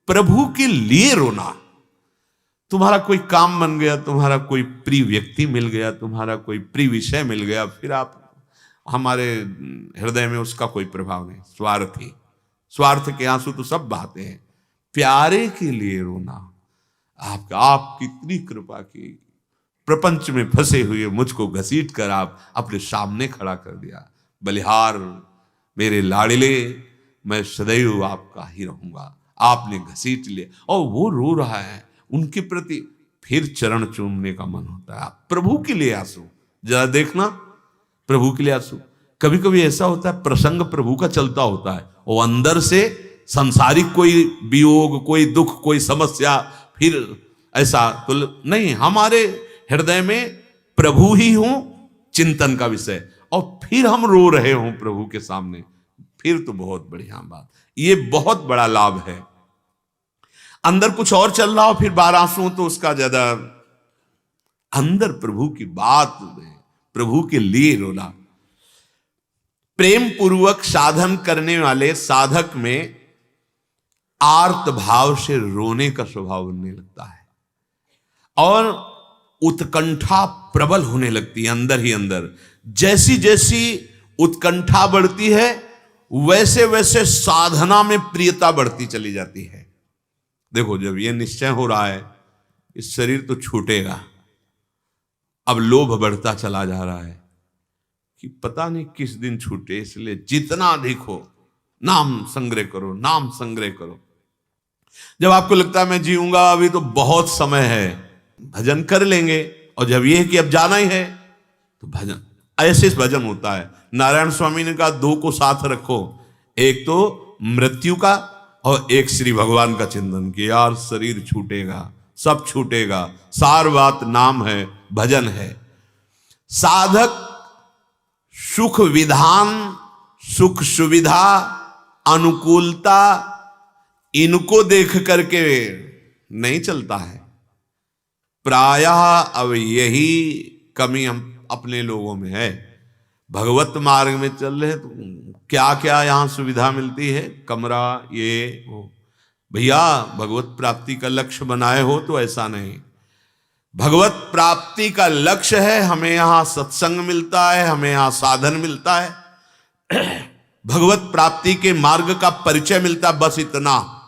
प्रभु के लिए रोना। तुम्हारा कोई काम बन गया, तुम्हारा कोई प्रिय व्यक्ति मिल गया, तुम्हारा कोई प्रिय विषय मिल गया, फिर आप, हमारे हृदय में उसका कोई प्रभाव नहीं। स्वार्थी, स्वार्थ के आंसू तो सब बहाते हैं, प्यारे के लिए रोना। आप कितनी कृपा की, प्रपंच में फंसे हुए मुझको घसीट कर आप अपने सामने खड़ा कर दिया। बलिहार मेरे लाड़ले, मैं सदैव आपका ही रहूंगा, आपने घसीट लिया। और वो रो रहा है उनके प्रति, फिर चरण चूमने का मन होता है। प्रभु के लिए आंसू, जरा देखना, प्रभु के लिए आंसू। कभी कभी ऐसा होता है प्रसंग प्रभु का चलता होता है, वो अंदर से सांसारिक कोई वियोग, कोई दुख, कोई समस्या, फिर ऐसा तो नहीं, हमारे हृदय में प्रभु ही हो चिंतन का विषय, और फिर हम रो रहे हों प्रभु के सामने, फिर तो बहुत बढ़िया बात। ये बहुत बड़ा लाभ है। अंदर कुछ और चल रहा हो फिर बार आंसू, तो उसका ज्यादा, अंदर प्रभु की बात, प्रभु के लिए रोना। प्रेम पूर्वक साधन करने वाले साधक में आर्त भाव से रोने का स्वभाव बनने लगता है और उत्कंठा प्रबल होने लगती है अंदर ही अंदर। जैसी जैसी उत्कंठा बढ़ती है वैसे वैसे साधना में प्रियता बढ़ती चली जाती है। देखो, जब ये निश्चय हो रहा है इस शरीर तो छूटेगा, अब लोभ बढ़ता चला जा रहा है कि पता नहीं किस दिन छूटे, इसलिए जितना अधिक हो नाम संग्रह करो, नाम संग्रह करो। जब आपको लगता है मैं जीऊंगा, अभी तो बहुत समय है, भजन कर लेंगे, और जब ये है कि अब जाना ही है तो भजन, ऐसे भजन होता है। नारायण स्वामी ने कहा दो को साथ रखो, एक तो मृत्यु का और एक श्री भगवान का चिंतन, कि यार शरीर छूटेगा, सब छूटेगा, सार बात नाम है, भजन है। साधक सुख विधान, सुख सुविधा, अनुकूलता, इनको देख करके नहीं चलता है। प्रायः अब यही कमी हम अपने लोगों में है। भगवत मार्ग में चल रहे तो क्या क्या यहाँ सुविधा मिलती है, कमरा, ये वो। भैया भगवत प्राप्ति का लक्ष्य बनाए हो तो ऐसा नहीं। भगवत प्राप्ति का लक्ष्य है, हमें यहाँ सत्संग मिलता है, हमें यहाँ साधन मिलता है, भगवत प्राप्ति के मार्ग का परिचय मिलता है, बस इतना।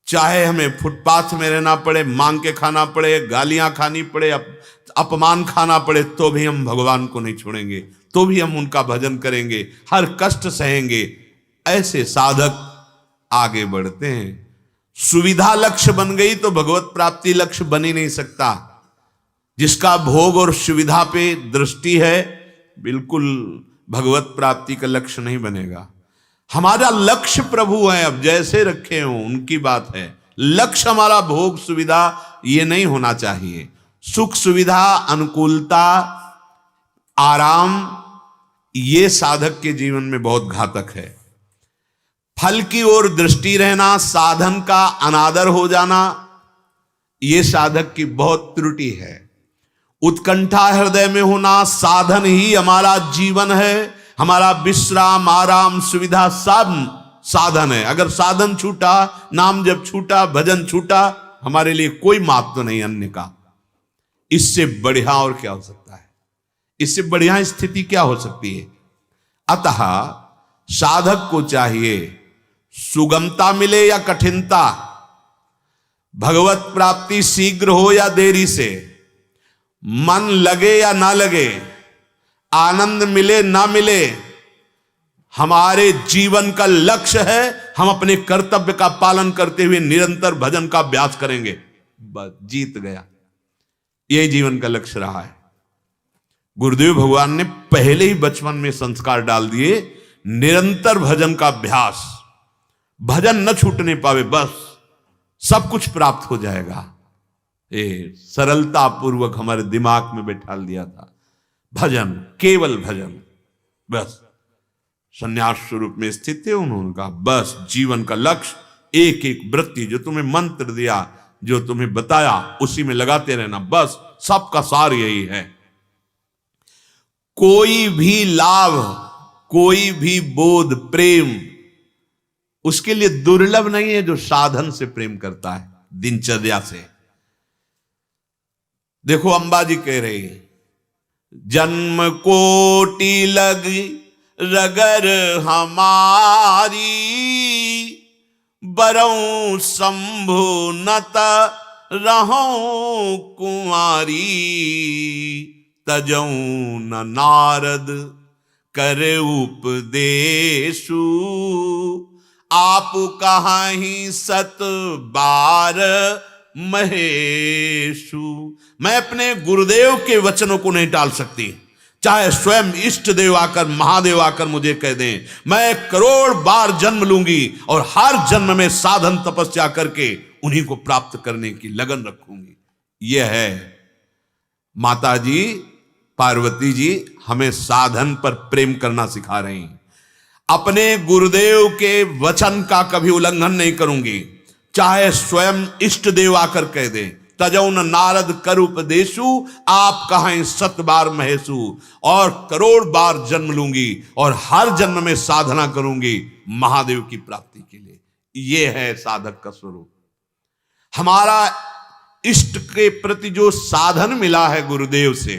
चाहे हमें फुटपाथ में रहना पड़े, मांग के खाना पड़े, गालियां खानी पड़े, अपमान खाना पड़े, तो भी हम भगवान को नहीं छोड़ेंगे, तो भी हम उनका भजन करेंगे, हर कष्ट सहेंगे। ऐसे साधक आगे बढ़ते हैं। सुविधा लक्ष्य बन गई तो भगवत प्राप्ति लक्ष्य बन ही नहीं सकता। जिसका भोग और सुविधा पे दृष्टि है, बिल्कुल भगवत प्राप्ति का लक्ष्य नहीं बनेगा। हमारा लक्ष्य प्रभु है, अब जैसे रखे हो उनकी बात है। लक्ष्य हमारा भोग सुविधा ये नहीं होना चाहिए। सुख सुविधा, अनुकूलता, आराम, ये साधक के जीवन में बहुत घातक है। फल की ओर दृष्टि रहना, साधन का अनादर हो जाना, ये साधक की बहुत त्रुटि है। उत्कंठा हृदय में होना, साधन ही हमारा जीवन है, हमारा विश्राम, आराम, सुविधा सब साधन है। अगर साधन छूटा, नाम जब छूटा, भजन छूटा, हमारे लिए कोई महत्व नहीं अन्य का। इससे बढ़िया और क्या हो सकता है? इससे बढ़िया स्थिति क्या हो सकती है? अतः साधक को चाहिए सुगमता मिले या कठिनता, भगवत प्राप्ति शीघ्र हो या देरी से, मन लगे या ना लगे, आनंद मिले ना मिले, हमारे जीवन का लक्ष्य है हम अपने कर्तव्य का पालन करते हुए निरंतर भजन का अभ्यास करेंगे। बस जीत गया। यही जीवन का लक्ष्य रहा है। गुरुदेव भगवान ने पहले ही बचपन में संस्कार डाल दिए, निरंतर भजन का अभ्यास, भजन न छूटने पावे, बस सब कुछ प्राप्त हो जाएगा। ये सरलता पूर्वक हमारे दिमाग में बैठा दिया था। भजन, केवल भजन, बस संन्यास स्वरूप में स्थित थे। उन्होंने कहा बस जीवन का लक्ष्य एक एक वृत्ति, जो तुम्हें मंत्र दिया, जो तुम्हें बताया, उसी में लगाते रहना, बस सबका सार यही है। कोई भी लाभ, कोई भी बोध, प्रेम उसके लिए दुर्लभ नहीं है जो साधन से प्रेम करता है, दिनचर्या से। देखो अंबा जी कह रहे हैं, जन्म कोटि लगी रगर हमारी, बरऊं शंभु नत रहूं कुंवारी, तजऊं न नारद करे उपदेशु, आप कहाहीं सत बार महेशु। मैं अपने गुरुदेव के वचनों को नहीं टाल सकती, चाहे स्वयं इष्ट देव आकर, महादेव आकर मुझे कह दें, मैं करोड़ बार जन्म लूंगी और हर जन्म में साधन तपस्या करके उन्हीं को प्राप्त करने की लगन रखूंगी। यह है माता जी, पार्वती जी हमें साधन पर प्रेम करना सिखा रही हैं। अपने गुरुदेव के वचन का कभी उल्लंघन नहीं करूंगी, चाहे स्वयं इष्ट देव आकर कह दे, तजौन नारद कर उपदेशु, आप कहें सत बार महेशु, और करोड़ बार जन्म लूंगी और हर जन्म में साधना करूंगी महादेव की प्राप्ति के लिए। यह है साधक का स्वरूप। हमारा इष्ट के प्रति जो साधन मिला है गुरुदेव से,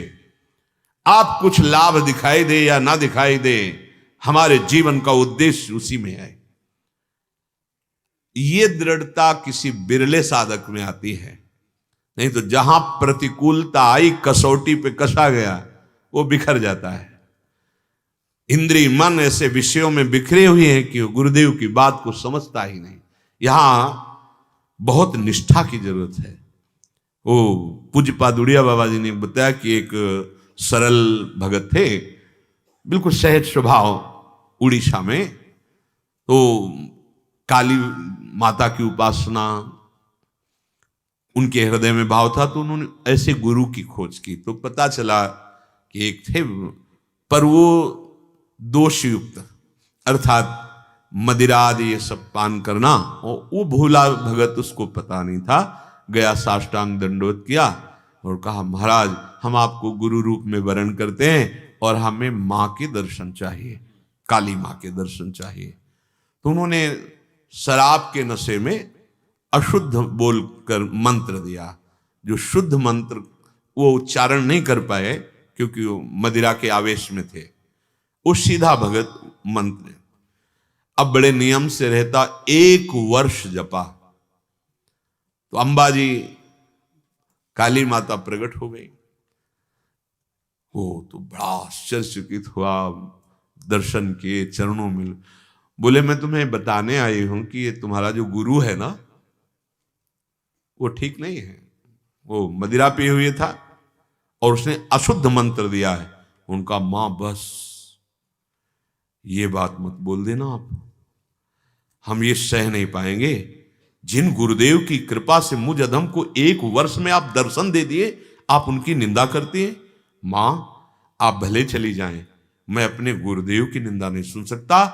आप कुछ लाभ दिखाई दे या ना दिखाई दे, हमारे जीवन का उद्देश्य उसी में है। ये दृढ़ता किसी बिरले साधक में आती है, नहीं तो जहां प्रतिकूलता आई, कसौटी पे कसा गया, वो बिखर जाता है। इंद्रिय मन ऐसे विषयों में बिखरे हुए हैं कि गुरुदेव की बात को समझता ही नहीं। यहां बहुत निष्ठा की जरूरत है। वो पूज्य पादुड़िया बाबा जी ने बताया कि एक सरल भगत थे, बिल्कुल सहज स्वभाव, उड़ीसा में। तो काली माता की उपासना उनके हृदय में भाव था, तो उन्होंने ऐसे गुरु की खोज की। तो पता चला कि एक थे, पर वो दोषयुक्त, अर्थात मदिरा आदि ये सब पान करना, और वो भोला भगत, उसको पता नहीं था। गया, साष्टांग दंडोत किया और कहा, महाराज हम आपको गुरु रूप में वरण करते हैं और हमें मां के दर्शन चाहिए, काली मां के दर्शन चाहिए। तो उन्होंने शराब के नशे में अशुद्ध बोलकर मंत्र दिया। जो शुद्ध मंत्र वो उच्चारण नहीं कर पाए क्योंकि वो मदिरा के आवेश में थे। वो सीधा भगत मंत्र अब बड़े नियम से रहता, 1 वर्ष जपा। तो अंबाजी काली माता प्रकट हो गई। वो तो बड़ा आश्चर्यचकित हुआ, दर्शन किए, चरणों में बोले मैं तुम्हें बताने आई हूं कि ये तुम्हारा जो गुरु है ना वो ठीक नहीं है, वो मदिरा पिए हुए था और उसने अशुद्ध मंत्र दिया है। उनका मां बस ये बात मत बोल देना आप, हम ये सह नहीं पाएंगे। जिन गुरुदेव की कृपा से मुझ अधम को 1 वर्ष में आप दर्शन दे दिए, आप उनकी निंदा करती हैं। मां आप भले चली जाएं, मैं अपने गुरुदेव की निंदा नहीं सुन सकता।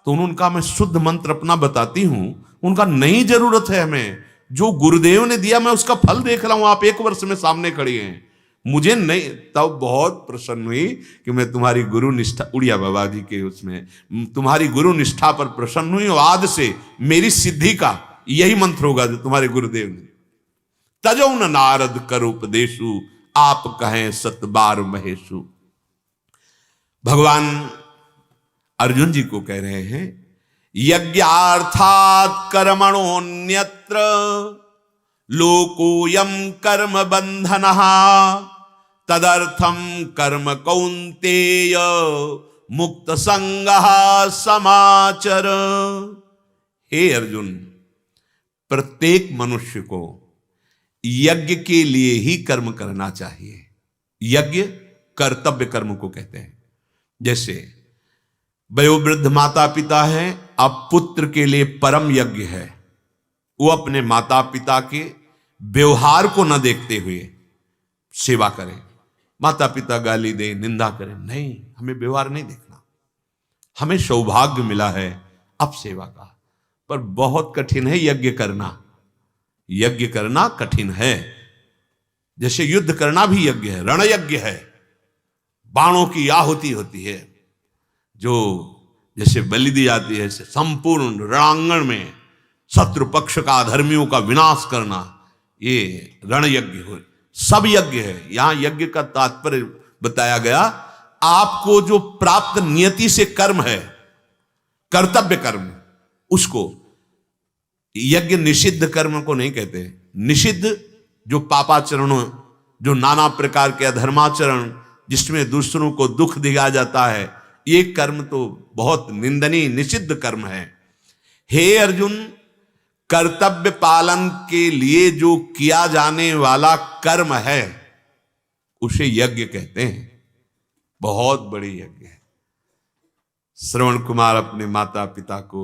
तो उन्होंने कहा मैं शुद्ध मंत्र अपना बताती हूं। उनका नहीं जरूरत है हमें, जो गुरुदेव ने दिया मैं उसका फल देख रहा हूं, आप 1 वर्ष में सामने खड़ी हैं, मुझे नहीं। तब बहुत प्रसन्न हुई कि मैं तुम्हारी गुरु निष्ठा, उड़िया बाबा जी के उसमें तुम्हारी गुरु निष्ठा पर प्रसन्न हुई और आज से मेरी सिद्धि का यही मंत्र होगा जो तुम्हारे गुरुदेव ने। तजो न नारद कर उपदेशु, आप कहें सतबार महेशु। भगवान अर्जुन जी को कह रहे हैं यज्ञार्थात कर्मणोन्यत्र लोकोयम कर्म बंधनः तदर्थम कर्म कौन्तेय मुक्त संगः समाचर। हे अर्जुन, प्रत्येक मनुष्य को यज्ञ के लिए ही कर्म करना चाहिए। यज्ञ कर्तव्य कर्म को कहते हैं। जैसे वयोवृद्ध माता पिता है, अब पुत्र के लिए परम यज्ञ है, वो अपने माता पिता के व्यवहार को न देखते हुए सेवा करें। माता पिता गाली दे, निंदा करें, नहीं, हमें व्यवहार नहीं देखना। हमें सौभाग्य मिला है अब सेवा का, पर बहुत कठिन है यज्ञ करना। यज्ञ करना कठिन है। जैसे युद्ध करना भी यज्ञ है, रण यज्ञ है, बाणों की आहुति होती है, जो जैसे बलि दी जाती है, संपूर्ण रणांगण में शत्रु पक्ष का, अधर्मियों का विनाश करना, ये रण यज्ञ हो। सब यज्ञ है। यहां यज्ञ का तात्पर्य बताया गया, आपको जो प्राप्त नियति से कर्म है, कर्तव्य कर्म, उसको। यज्ञ निषिद्ध कर्म को नहीं कहते। निषिद्ध जो पापाचरण, जो नाना प्रकार के अधर्माचरण, जिसमें दूसरों को दुख दिया जाता है, ये कर्म तो बहुत निंदनीय निषिद्ध कर्म है। हे अर्जुन, कर्तव्य पालन के लिए जो किया जाने वाला कर्म है उसे यज्ञ कहते हैं। बहुत बड़ी यज्ञ है। श्रवण कुमार अपने माता पिता को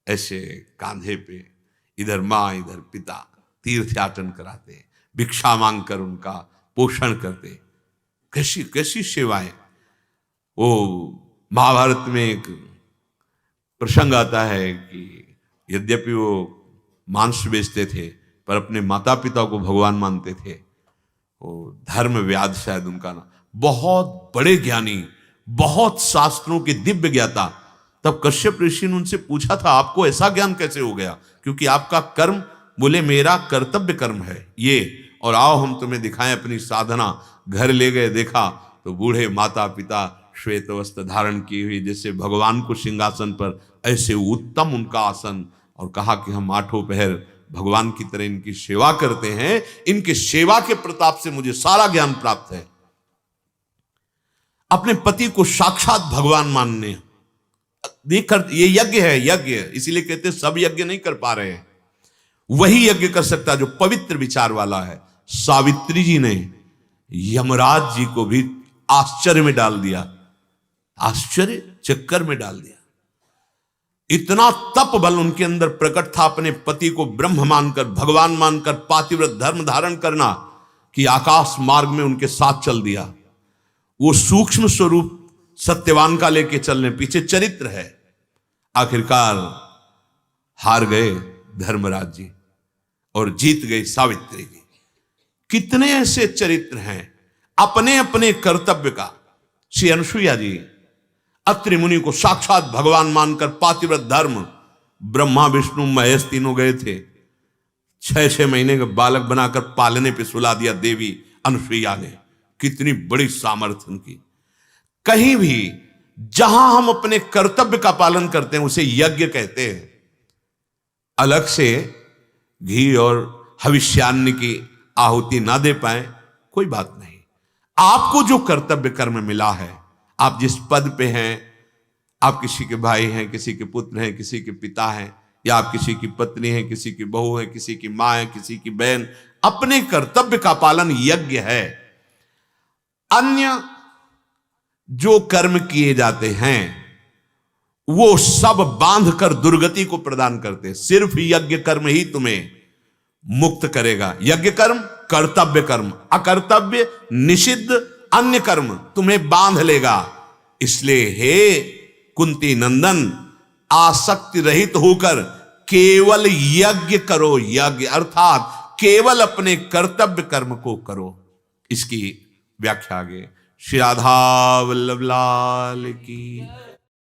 ऐसे कांधे पे, इधर मां इधर पिता, तीर्थयाटन कराते, भिक्षा मांगकर उनका पोषण करते। कैसी कैसी सेवाएं। वो महाभारत में एक प्रसंग आता है कि यद्यपि वो मांस बेचते थे पर अपने माता पिता को भगवान मानते थे। वो धर्म व्याध शायद उनका नाम, बहुत बड़े ज्ञानी, बहुत शास्त्रों के दिव्य ज्ञाता। तब कश्यप ऋषि ने उनसे पूछा था आपको ऐसा ज्ञान कैसे हो गया, क्योंकि आपका कर्म, बोले मेरा कर्तव्य कर्म है ये, और आओ हम तुम्हें दिखाएं अपनी साधना। घर ले गए, देखा तो बूढ़े माता पिता श्वेत वस्त्र धारण की हुई, जैसे भगवान को सिंहासन पर, ऐसे उत्तम उनका आसन, और कहा कि हम 8 पहर भगवान की तरह इनकी सेवा करते हैं, इनके सेवा के प्रताप से मुझे सारा ज्ञान प्राप्त है। अपने पति को साक्षात भगवान मानने, देखकर ये यज्ञ है। यज्ञ इसीलिए कहते सब यज्ञ नहीं कर पा रहे हैं, वही यज्ञ कर सकता जो पवित्र विचार वाला है। सावित्री जी ने यमराज जी को भी आश्चर्य में डाल दिया, आश्चर्य चक्कर में डाल दिया। इतना तप बल उनके अंदर प्रकट था, अपने पति को ब्रह्म मानकर, भगवान मानकर पातिव्रत धर्म धारण करना, कि आकाश मार्ग में उनके साथ चल दिया। वो सूक्ष्म स्वरूप सत्यवान का लेके चलने, पीछे चरित्र है। आखिरकार हार गए धर्मराज जी और जीत गई सावित्री जी। कितने ऐसे चरित्र हैं अपने अपने कर्तव्य का। श्री अनुसुईया जी अत्रि मुनि को साक्षात भगवान मानकर पातिव्रत धर्म, ब्रह्मा विष्णु महेश तीनों गए थे, 6-6 महीने का बालक बनाकर पालने पे सुला दिया देवी अनुसुईया ने। कितनी बड़ी सामर्थ्य उनकी। कहीं भी जहां हम अपने कर्तव्य का पालन करते हैं उसे यज्ञ कहते हैं। अलग से घी और हविष्यान्न की आहुति ना दे पाए कोई बात नहीं, आपको जो कर्तव्य कर्म मिला है, आप जिस पद पे हैं, आप किसी के भाई हैं, किसी के पुत्र हैं, किसी के पिता हैं, या आप किसी की पत्नी हैं, किसी की बहू है, किसी की मां है, किसी की बहन, अपने कर्तव्य का पालन यज्ञ है। अन्य जो कर्म किए जाते हैं वो सब बांध कर दुर्गति को प्रदान करते हैं। सिर्फ यज्ञ कर्म ही तुम्हें मुक्त करेगा। यज्ञ कर्म कर्तव्य कर्म, अकर्तव्य निषिद्ध अन्य कर्म तुम्हें बांध लेगा। इसलिए हे कुंती नंदन, आसक्ति रहित होकर केवल यज्ञ करो। यज्ञ अर्थात केवल अपने कर्तव्य कर्म को करो। इसकी व्याख्या आगे। श्री राधा वल्लभ लाल की।